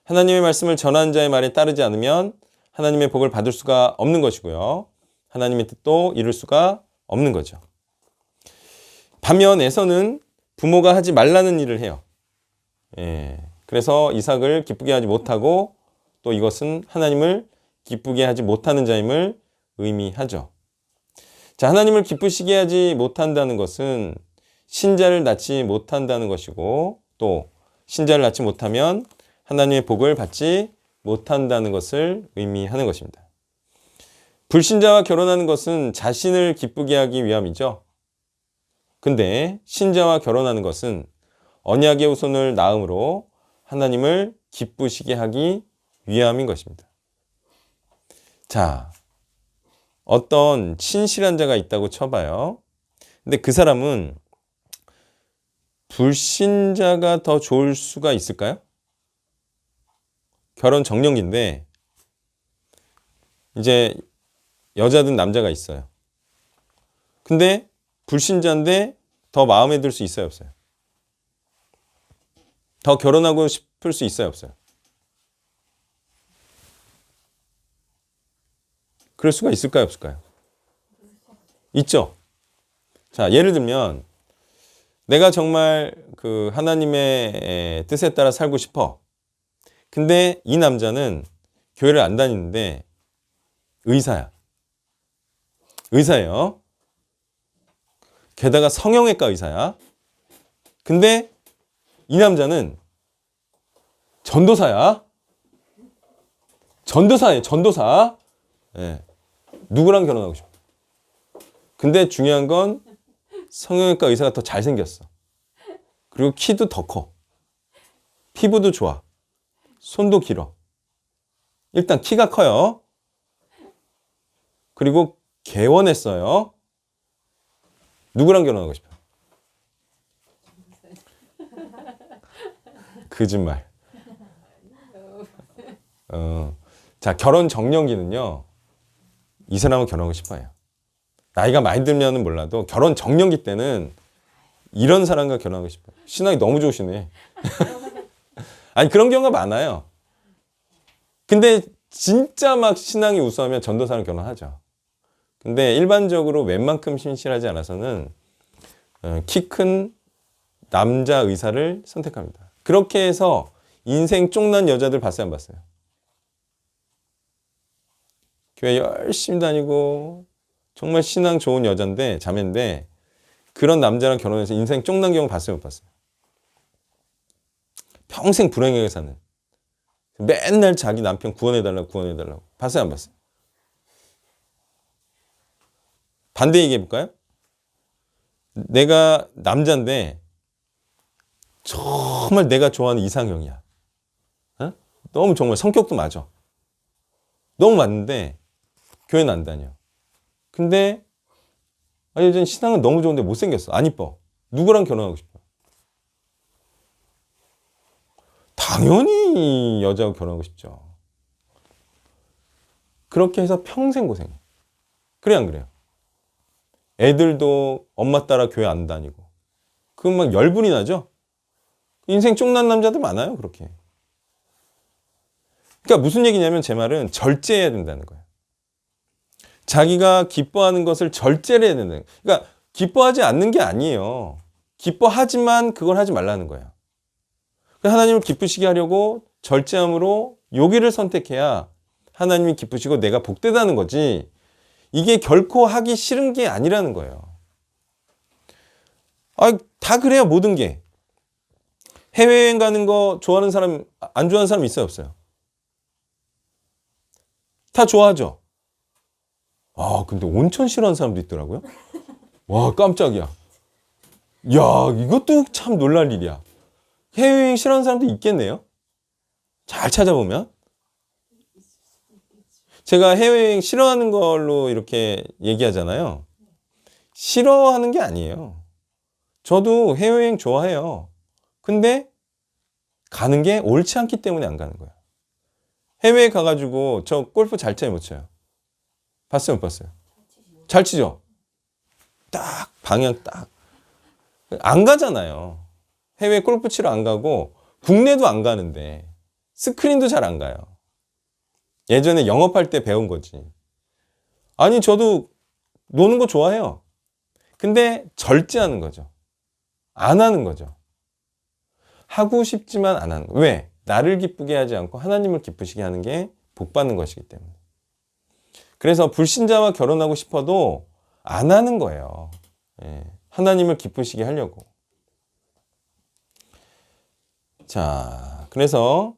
하나님의 말씀을 전하는 자의 말에 따르지 않으면 하나님의 복을 받을 수가 없는 것이고요. 하나님의 뜻도 이룰 수가 없는 거죠. 반면 에서는 부모가 하지 말라는 일을 해요. 그래서 이삭을 기쁘게 하지 못하고, 또 이것은 하나님을 기쁘게 하지 못하는 자임을 의미하죠. 자, 하나님을 기쁘시게 하지 못한다는 것은 신자를 낳지 못한다는 것이고, 또 신자를 낳지 못하면 하나님의 복을 받지 못한다는 것을 의미하는 것입니다. 불신자와 결혼하는 것은 자신을 기쁘게 하기 위함이죠. 근데 신자와 결혼하는 것은 언약의 후손을 낳음으로 하나님을 기쁘시게 하기 위함인 것입니다. 자, 어떤 친실한 자가 있다고 쳐봐요. 근데 그 사람은 불신자가 더 좋을 수가 있을까요? 결혼 정년기인데 이제 여자든 남자가 있어요. 근데 불신자인데 더 마음에 들 수 있어요, 없어요? 더 결혼하고 싶을 수 있어요, 없어요? 그럴 수가 있을까요, 없을까요? 있죠. 자, 예를 들면 내가 정말 그 하나님의 뜻에 따라 살고 싶어. 근데 이 남자는 교회를 안 다니는데 의사야. 의사예요. 게다가 성형외과 의사야. 근데 이 남자는 전도사야. 전도사예요, 전도사. 누구랑 결혼하고 싶어? 근데 중요한 건 성형외과 의사가 더 잘생겼어. 그리고 키도 더 커. 피부도 좋아. 손도 길어. 일단 키가 커요. 그리고 개원했어요. 누구랑 결혼하고 싶어? 거짓말. 자, 결혼 정년기는요, 이 사람은 결혼하고 싶어요. 나이가 많이 들면은 몰라도 결혼 정년기 때는 이런 사람과 결혼하고 싶어요. 신앙이 너무 좋으시네. 아니, 그런 경우가 많아요. 근데 진짜 막 신앙이 우수하면 전도사랑 결혼하죠. 근데 일반적으로 웬만큼 신실하지 않아서는 키 큰 남자 의사를 선택합니다. 그렇게 해서 인생 쫑난 여자들 봤어요, 안 봤어요? 교회 열심히 다니고 정말 신앙 좋은 여잔데, 자매인데 그런 남자랑 결혼해서 인생 쫑난 경우 봤어요, 못 봤어요? 평생 불행하게 사는, 맨날 자기 남편 구원해달라고 봤어요, 안 봤어요? 반대 얘기해볼까요? 내가 남자인데 정말 내가 좋아하는 이상형이야. 너무 정말 성격도 맞아. 너무 맞는데 교회는 안 다녀. 근데 여자는 신앙은 너무 좋은데 못생겼어. 안 이뻐. 누구랑 결혼하고 싶어? 당연히 여자하고 결혼하고 싶죠. 그렇게 해서 평생 고생해. 그래, 안 그래요? 애들도 엄마 따라 교회 안 다니고. 그건 막 열분이 나죠? 인생 쫑난 남자들 많아요, 그렇게. 그러니까 무슨 얘기냐면, 제 말은 절제해야 된다는 거예요. 자기가 기뻐하는 것을 절제를 해야 되는. 그러니까 기뻐하지 않는 게 아니에요. 기뻐하지만 그걸 하지 말라는 거예요. 하나님을 기쁘시게 하려고 절제함으로 여기를 선택해야 하나님이 기쁘시고 내가 복되다는 거지. 이게 결코 하기 싫은 게 아니라는 거예요. 다 그래요, 모든 게. 해외여행 가는 거 좋아하는 사람, 안 좋아하는 사람 있어요, 없어요? 다 좋아하죠? 근데 온천 싫어하는 사람도 있더라고요. 와, 깜짝이야. 야, 이것도 참 놀랄 일이야. 해외여행 싫어하는 사람도 있겠네요. 잘 찾아보면. 제가 해외여행 싫어하는 걸로 이렇게 얘기하잖아요. 싫어하는 게 아니에요. 저도 해외여행 좋아해요. 근데 가는 게 옳지 않기 때문에 안 가는 거예요. 해외에 가가지고 저 골프 잘 쳐요, 못 쳐요? 봤어요, 못 봤어요? 잘 치죠? 딱 방향 딱. 안 가잖아요. 해외 골프 치러 안 가고 국내도 안 가는데 스크린도 잘 안 가요. 예전에 영업할 때 배운 거지. 아니, 저도 노는 거 좋아해요. 근데 절제하는 거죠. 안 하는 거죠. 하고 싶지만 안 하는 거. 왜? 나를 기쁘게 하지 않고 하나님을 기쁘시게 하는 게 복 받는 것이기 때문에. 그래서 불신자와 결혼하고 싶어도 안 하는 거예요. 하나님을 기쁘시게 하려고. 자, 그래서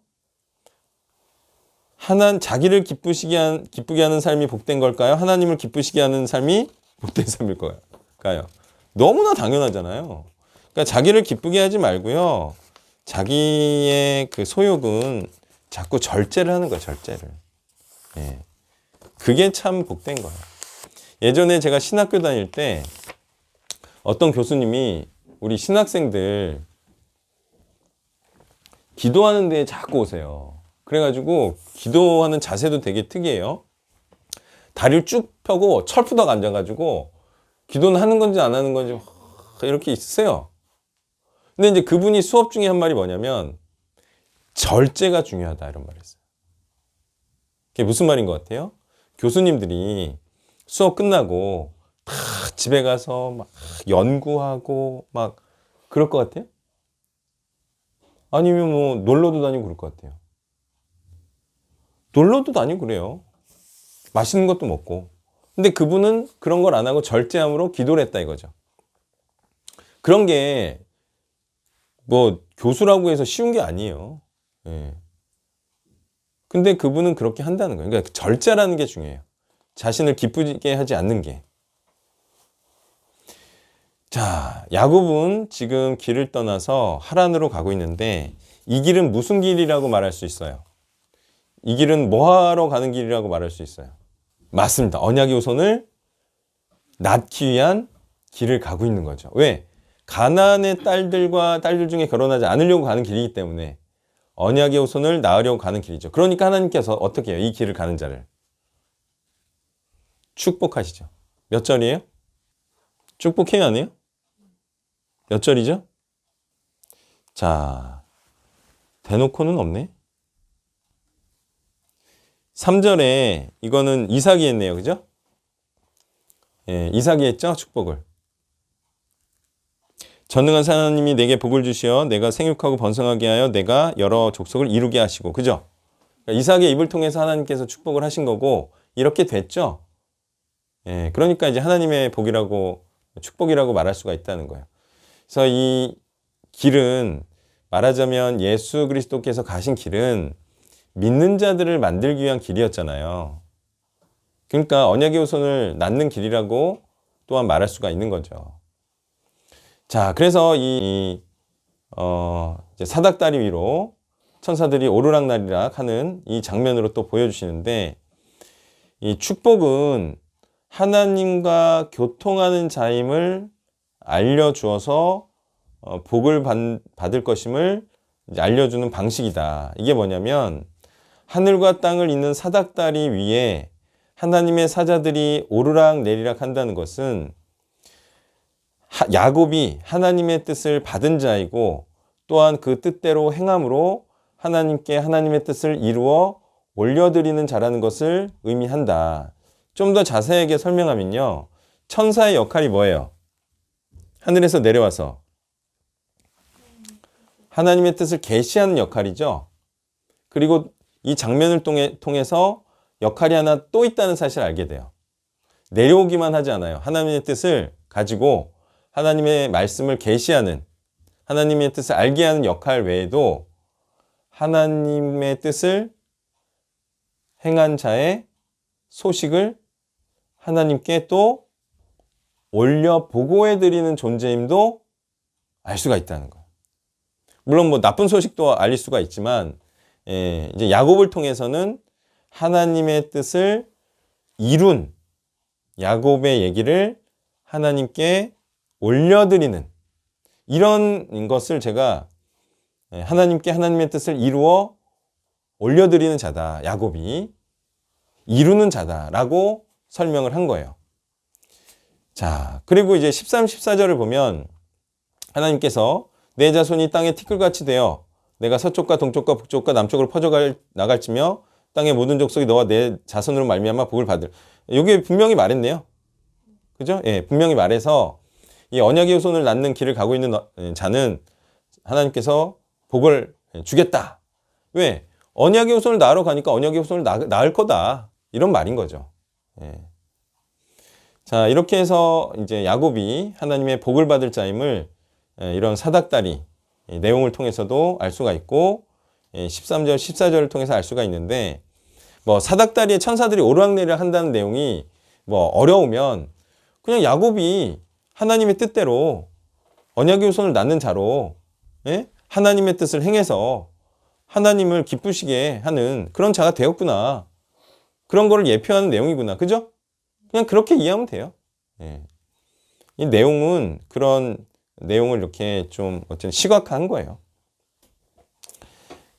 자기를 기쁘게 하는 삶이 복된 걸까요? 하나님을 기쁘시게 하는 삶이 복된 삶일 걸까요? 너무나 당연하잖아요. 그러니까 자기를 기쁘게 하지 말고요. 자기의 그 소욕은 자꾸 절제를 하는 거예요. 절제를. 그게 참 복된 거예요. 예전에 제가 신학교 다닐 때 어떤 교수님이 우리 신학생들 기도하는 데에 자꾸 오세요. 그래가지고 기도하는 자세도 되게 특이해요. 다리를 쭉 펴고 철푸덕 앉아가지고 기도는 하는 건지 안 하는 건지 이렇게 있으세요. 근데 이제 그분이 수업 중에 한 말이 뭐냐면 절제가 중요하다 이런 말을 했어요. 그게 무슨 말인 것 같아요? 교수님들이 수업 끝나고 다 집에 가서 막 연구하고 막 그럴 것 같아요? 아니면 뭐 놀러도 다니고 그럴 것 같아요. 놀러도 다니고 그래요. 맛있는 것도 먹고. 근데 그분은 그런 걸 안 하고 절제함으로 기도를 했다 이거죠. 그런 게 뭐 교수라고 해서 쉬운 게 아니에요. 근데 그분은 그렇게 한다는 거예요. 그러니까 절제라는 게 중요해요. 자신을 기쁘게 하지 않는 게. 자, 야곱은 지금 길을 떠나서 하란으로 가고 있는데 이 길은 무슨 길이라고 말할 수 있어요? 이 길은 뭐하러 가는 길이라고 말할 수 있어요? 맞습니다. 언약의 후손을 낳기 위한 길을 가고 있는 거죠. 왜? 가나안의 딸들 중에 결혼하지 않으려고 가는 길이기 때문에 언약의 후손을 낳으려고 가는 길이죠. 그러니까 하나님께서 어떻게 해요? 이 길을 가는 자를 축복하시죠. 몇 절이에요? 축복해요, 안 해요? 몇 절이죠? 자, 대놓고는 없네. 3절에 이거는 이삭이 했네요. 그죠? 이삭이 했죠? 축복을. 전능한 하나님이 내게 복을 주시어 내가 생육하고 번성하게 하여 내가 여러 족속을 이루게 하시고. 그죠? 그러니까 이삭의 입을 통해서 하나님께서 축복을 하신 거고 이렇게 됐죠? 그러니까 이제 하나님의 복이라고 축복이라고 말할 수가 있다는 거예요. 그래서 이 길은 말하자면 예수 그리스도께서 가신 길은 믿는 자들을 만들기 위한 길이었잖아요. 그러니까 언약의 후손을 낳는 길이라고 또한 말할 수가 있는 거죠. 자, 그래서 이제 사닥다리 위로 천사들이 오르락내리락 하는 이 장면으로 또 보여주시는데 이 축복은 하나님과 교통하는 자임을 알려주어서 복을 받을 것임을 이제 알려주는 방식이다. 이게 뭐냐면 하늘과 땅을 잇는 사닥다리 위에 하나님의 사자들이 오르락내리락 한다는 것은 야곱이 하나님의 뜻을 받은 자이고 또한 그 뜻대로 행함으로 하나님께 하나님의 뜻을 이루어 올려드리는 자라는 것을 의미한다. 좀 더 자세하게 설명하면요. 천사의 역할이 뭐예요? 하늘에서 내려와서 하나님의 뜻을 계시하는 역할이죠. 그리고 이 장면을 통해서 역할이 하나 또 있다는 사실을 알게 돼요. 내려오기만 하지 않아요. 하나님의 뜻을 가지고 하나님의 말씀을 계시하는, 하나님의 뜻을 알게 하는 역할 외에도 하나님의 뜻을 행한 자의 소식을 하나님께 또 올려 보고해 드리는 존재임도 알 수가 있다는 거예요. 물론 뭐 나쁜 소식도 알릴 수가 있지만, 이제 야곱을 통해서는 하나님의 뜻을 이룬 야곱의 얘기를 하나님께 올려드리는, 이런 것을 제가 하나님께 하나님의 뜻을 이루어 올려드리는 자다. 야곱이 이루는 자다라고 설명을 한 거예요. 자, 그리고 이제 13, 14절을 보면 하나님께서 내 자손이 땅에 티끌같이 되어 내가 서쪽과 동쪽과 북쪽과 남쪽으로 나갈지며 땅의 모든 족속이 너와 내 자손으로 말미암아 복을 받을. 여기에 분명히 말했네요. 그죠? 예, 분명히 말해서 이 언약의 후손을 낳는 길을 가고 있는 자는 하나님께서 복을 주겠다. 왜? 언약의 후손을 낳으러 가니까 언약의 후손을 낳을 거다. 이런 말인 거죠. 예. 자, 이렇게 해서 이제 야곱이 하나님의 복을 받을 자임을 이런 사닥다리 내용을 통해서도 알 수가 있고, 13절, 14절을 통해서 알 수가 있는데, 뭐 사닥다리에 천사들이 오르락내리락 한다는 내용이 뭐 어려우면 그냥 야곱이 하나님의 뜻대로 언약의 후손을 낳는 자로, 예? 하나님의 뜻을 행해서 하나님을 기쁘시게 하는 그런 자가 되었구나. 그런 거를 예표하는 내용이구나. 그죠? 그냥 그렇게 이해하면 돼요. 예. 이 내용은 그런 내용을 이렇게 좀 어쨌든 시각화한 거예요.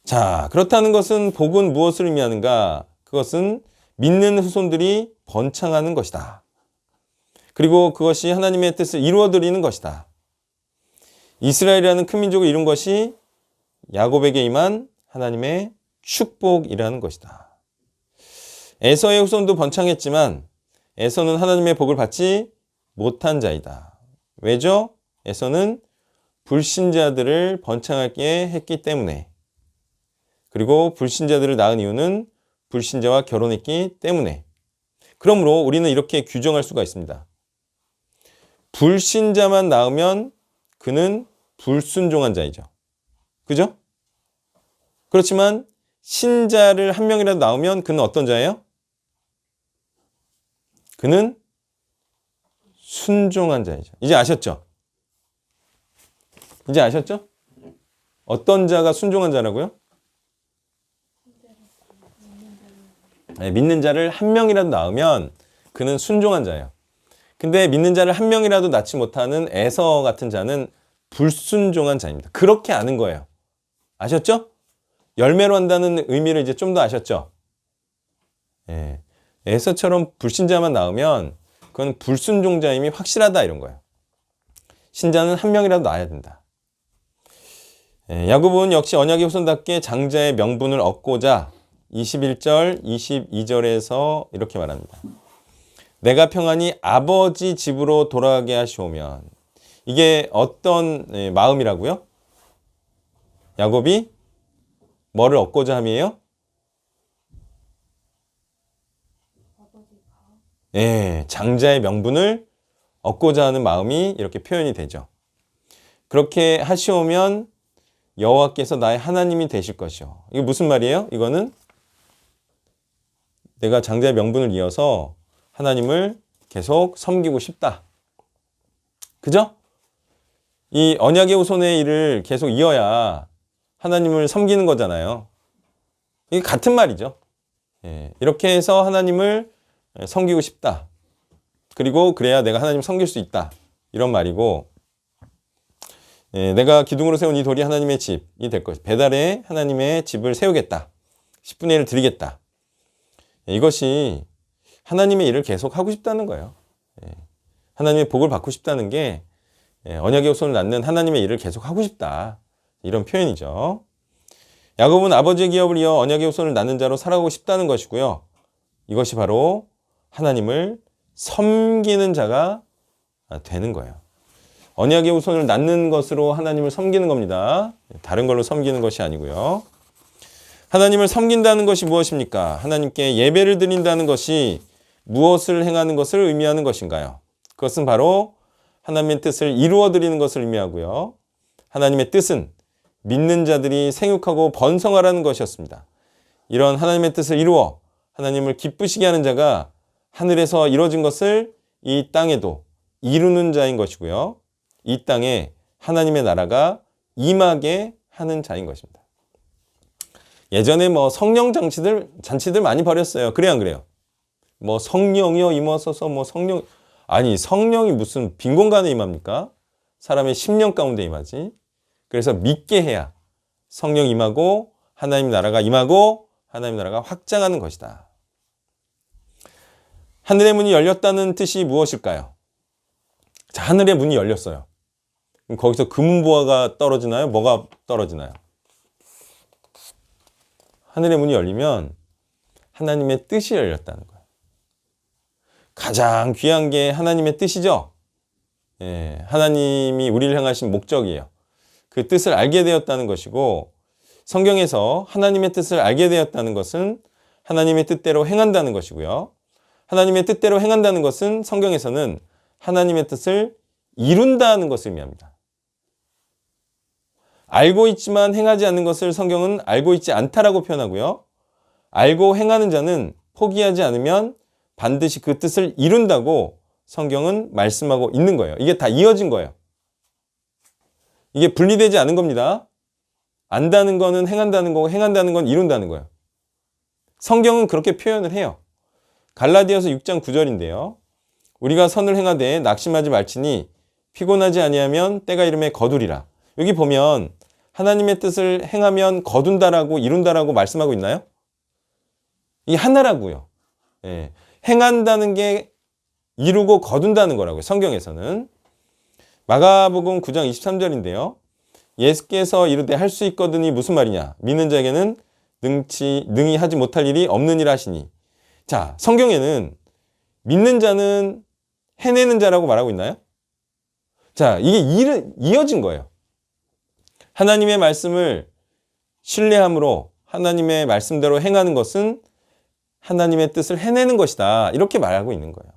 자, 그렇다는 것은 복은 무엇을 의미하는가? 그것은 믿는 후손들이 번창하는 것이다. 그리고 그것이 하나님의 뜻을 이루어드리는 것이다. 이스라엘이라는 큰 민족을 이룬 것이 야곱에게 임한 하나님의 축복이라는 것이다. 에서의 후손도 번창했지만 에서는 하나님의 복을 받지 못한 자이다. 왜죠? 에서는 불신자들을 번창하게 했기 때문에, 그리고 불신자들을 낳은 이유는 불신자와 결혼했기 때문에. 그러므로 우리는 이렇게 규정할 수가 있습니다. 불신자만 낳으면 그는 불순종한 자이죠. 그죠? 그렇지만 신자를 한 명이라도 낳으면 그는 어떤 자예요? 그는 순종한 자이죠. 이제 아셨죠? 이제 아셨죠? 어떤 자가 순종한 자라고요? 네, 믿는 자를 한 명이라도 낳으면 그는 순종한 자예요. 근데 믿는 자를 한 명이라도 낳지 못하는 에서 같은 자는 불순종한 자입니다. 그렇게 아는 거예요. 아셨죠? 열매로 한다는 의미를 이제 좀 더 아셨죠? 예. 에서처럼 불신자만 낳으면 그건 불순종자임이 확실하다 이런 거예요. 신자는 한 명이라도 낳아야 된다. 예, 야곱은 역시 언약의 후손답게 장자의 명분을 얻고자 21절, 22절에서 이렇게 말합니다. 내가 평안히 아버지 집으로 돌아가게 하시오면. 이게 어떤 마음이라고요? 야곱이 뭐를 얻고자 함이에요? 예, 장자의 명분을 얻고자 하는 마음이 이렇게 표현이 되죠. 그렇게 하시오면 여호와께서 나의 하나님이 되실 것이요. 이게 무슨 말이에요? 이거는 내가 장자의 명분을 이어서 하나님을 계속 섬기고 싶다. 그죠? 이 언약의 후손의 일을 계속 이어야 하나님을 섬기는 거잖아요. 이게 같은 말이죠. 예, 이렇게 해서 하나님을 섬기고 싶다. 그리고 그래야 내가 하나님 섬길 수 있다. 이런 말이고, 예, 내가 기둥으로 세운 이 돌이 하나님의 집이 될 것이다. 배달에 하나님의 집을 세우겠다. 10분의 1을 드리겠다. 예, 이것이 하나님의 일을 계속 하고 싶다는 거예요. 예, 하나님의 복을 받고 싶다는 게 언약의 후손을 낳는 하나님의 일을 계속 하고 싶다. 이런 표현이죠. 야곱은 아버지의 기업을 이어 언약의 후손을 낳는 자로 살아가고 싶다는 것이고요. 이것이 바로 하나님을 섬기는 자가 되는 거예요. 언약의 후손을 낳는 것으로 하나님을 섬기는 겁니다. 다른 걸로 섬기는 것이 아니고요. 하나님을 섬긴다는 것이 무엇입니까? 하나님께 예배를 드린다는 것이 무엇을 행하는 것을 의미하는 것인가요? 그것은 바로 하나님의 뜻을 이루어 드리는 것을 의미하고요. 하나님의 뜻은 믿는 자들이 생육하고 번성하라는 것이었습니다. 이런 하나님의 뜻을 이루어 하나님을 기쁘시게 하는 자가 하늘에서 이루어진 것을 이 땅에도 이루는 자인 것이고요. 이 땅에 하나님의 나라가 임하게 하는 자인 것입니다. 예전에 뭐 성령 잔치들 많이 벌였어요. 그래 안 그래요? 뭐 성령이여 임하소서 뭐 성령 아니 성령이 무슨 빈 공간에 임합니까? 사람의 심령 가운데 임하지. 그래서 믿게 해야 성령 임하고 하나님 나라가 임하고 하나님 나라가 확장하는 것이다. 하늘의 문이 열렸다는 뜻이 무엇일까요? 자, 하늘의 문이 열렸어요. 그럼 거기서 금은보화가 떨어지나요? 뭐가 떨어지나요? 하늘의 문이 열리면 하나님의 뜻이 열렸다는 거예요. 가장 귀한 게 하나님의 뜻이죠. 예, 하나님이 우리를 향하신 목적이에요. 그 뜻을 알게 되었다는 것이고 성경에서 하나님의 뜻을 알게 되었다는 것은 하나님의 뜻대로 행한다는 것이고요. 하나님의 뜻대로 행한다는 것은 성경에서는 하나님의 뜻을 이룬다는 것을 의미합니다. 알고 있지만 행하지 않는 것을 성경은 알고 있지 않다라고 표현하고요. 알고 행하는 자는 포기하지 않으면 반드시 그 뜻을 이룬다고 성경은 말씀하고 있는 거예요. 이게 다 이어진 거예요. 이게 분리되지 않은 겁니다. 안다는 거는 행한다는 거고 행한다는 건 이룬다는 거예요. 성경은 그렇게 표현을 해요. 갈라디아서 6장 9절인데요. 우리가 선을 행하되 낙심하지 말지니 피곤하지 아니하면 때가 이름에 거두리라. 여기 보면 하나님의 뜻을 행하면 거둔다라고 이룬다라고 말씀하고 있나요? 이 하나라고요. 예. 행한다는 게 이루고 거둔다는 거라고요. 성경에서는. 마가복음 9장 23절인데요. 예수께서 이르되 할 수 있거든이 무슨 말이냐? 믿는 자에게는 능히 하지 못할 일이 없느니라 하시니. 자, 성경에는 믿는 자는 해내는 자라고 말하고 있나요? 자, 이게 이어진 거예요. 하나님의 말씀을 신뢰함으로 하나님의 말씀대로 행하는 것은 하나님의 뜻을 해내는 것이다. 이렇게 말하고 있는 거예요.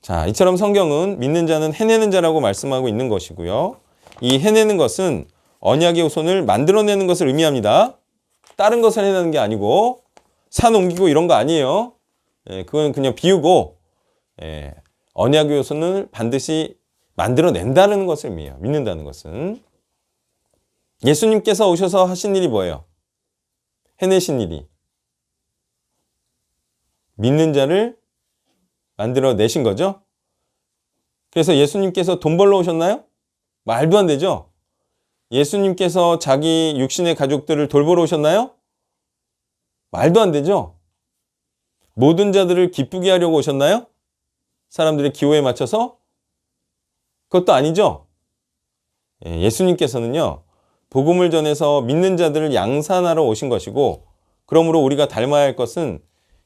자, 이처럼 성경은 믿는 자는 해내는 자라고 말씀하고 있는 것이고요. 이 해내는 것은 언약의 후손을 만들어내는 것을 의미합니다. 다른 것을 해내는 게 아니고 산 옮기고 이런 거 아니에요. 예, 그건 그냥 비우고 예, 언약의 후손을 반드시 만들어낸다는 것을 의미해요. 믿는다는 것은. 예수님께서 오셔서 하신 일이 뭐예요? 해내신 일이. 믿는 자를 만들어내신 거죠. 그래서 예수님께서 돈 벌러 오셨나요? 말도 안 되죠. 예수님께서 자기 육신의 가족들을 돌보러 오셨나요? 말도 안 되죠. 모든 자들을 기쁘게 하려고 오셨나요? 사람들의 기호에 맞춰서? 그것도 아니죠. 예수님께서는요, 복음을 전해서 믿는 자들을 양산하러 오신 것이고, 그러므로 우리가 닮아야 할 것은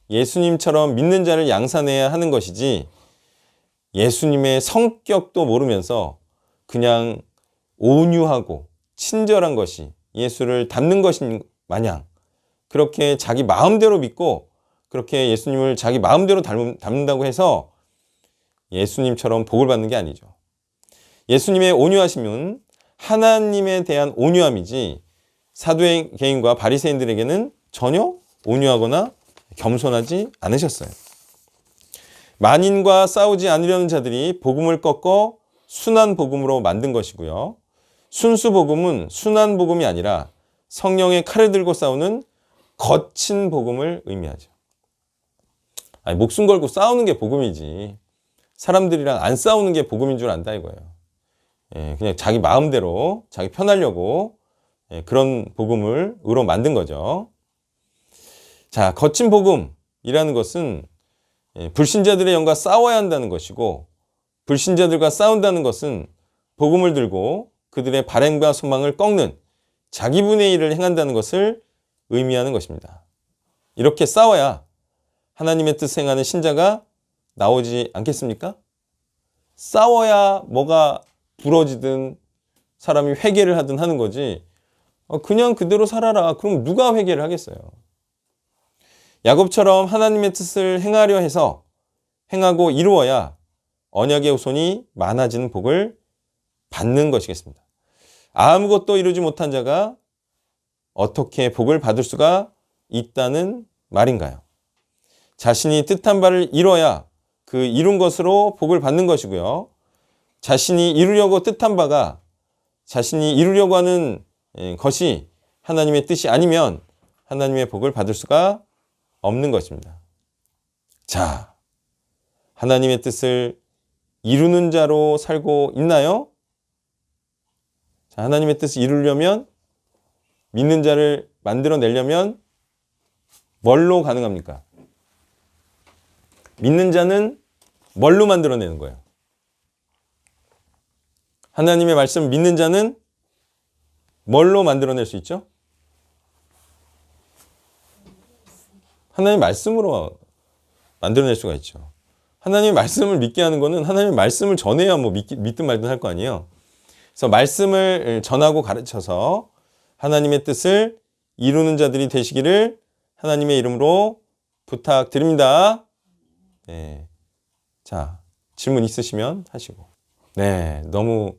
예수님처럼 믿는 자를 양산해야 하는 것이지, 예수님의 성격도 모르면서 그냥 온유하고 친절한 것이 예수를 닮는 것인 마냥 그렇게 자기 마음대로 믿고 그렇게 예수님을 자기 마음대로 닮는다고 해서 예수님처럼 복을 받는 게 아니죠. 예수님의 온유하심은 하나님에 대한 온유함이지 사두개인과 바리새인들에게는 전혀 온유하거나 겸손하지 않으셨어요. 만인과 싸우지 않으려는 자들이 복음을 꺾어 순한 복음으로 만든 것이고요. 순수 복음은 순한 복음이 아니라 성령의 칼을 들고 싸우는 거친 복음을 의미하죠. 아니, 목숨 걸고 싸우는 게 복음이지 사람들이랑 안 싸우는 게 복음인 줄 안다 이거예요. 예, 그냥 자기 마음대로 자기 편하려고 그런 복음으로 만든 거죠. 자, 거친 복음이라는 것은 불신자들의 영과 싸워야 한다는 것이고 불신자들과 싸운다는 것은 복음을 들고 그들의 바램과 소망을 꺾는 자기분의 일을 행한다는 것을 의미하는 것입니다. 이렇게 싸워야 하나님의 뜻 행하는 신자가 나오지 않겠습니까? 싸워야 뭐가 부러지든 사람이 회개를 하든 하는 거지. 그냥 그대로 살아라. 그럼 누가 회개를 하겠어요? 야곱처럼 하나님의 뜻을 행하려 해서 행하고 이루어야 언약의 후손이 많아지는 복을 받는 것이겠습니다. 아무것도 이루지 못한 자가 어떻게 복을 받을 수가 있다는 말인가요? 자신이 뜻한 바를 이뤄야 그 이룬 것으로 복을 받는 것이고요. 자신이 이루려고 뜻한 바가 자신이 이루려고 하는 것이 하나님의 뜻이 아니면 하나님의 복을 받을 수가 없는 것입니다. 자, 하나님의 뜻을 이루는 자로 살고 있나요? 자, 하나님의 뜻을 이루려면, 믿는 자를 만들어내려면 뭘로 가능합니까? 믿는 자는 뭘로 만들어내는 거예요? 하나님의 말씀 믿는 자는 뭘로 만들어낼 수 있죠? 하나님의 말씀으로 만들어낼 수가 있죠. 하나님의 말씀을 믿게 하는 거는 하나님의 말씀을 전해야 뭐 믿든 말든 할 거 아니에요. 그래서 말씀을 전하고 가르쳐서 하나님의 뜻을 이루는 자들이 되시기를 하나님의 이름으로 부탁드립니다. 네. 자, 질문 있으시면 하시고. 네, 너무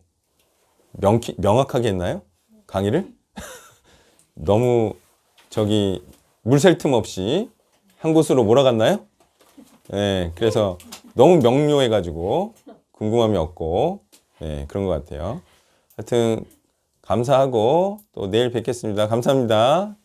명확하게 했나요? 강의를? 너무 물 샐 틈 없이 한 곳으로 몰아갔나요? 네, 그래서 너무 명료해가지고 궁금함이 없고, 네, 그런 것 같아요. 하여튼 감사하고 또 내일 뵙겠습니다. 감사합니다.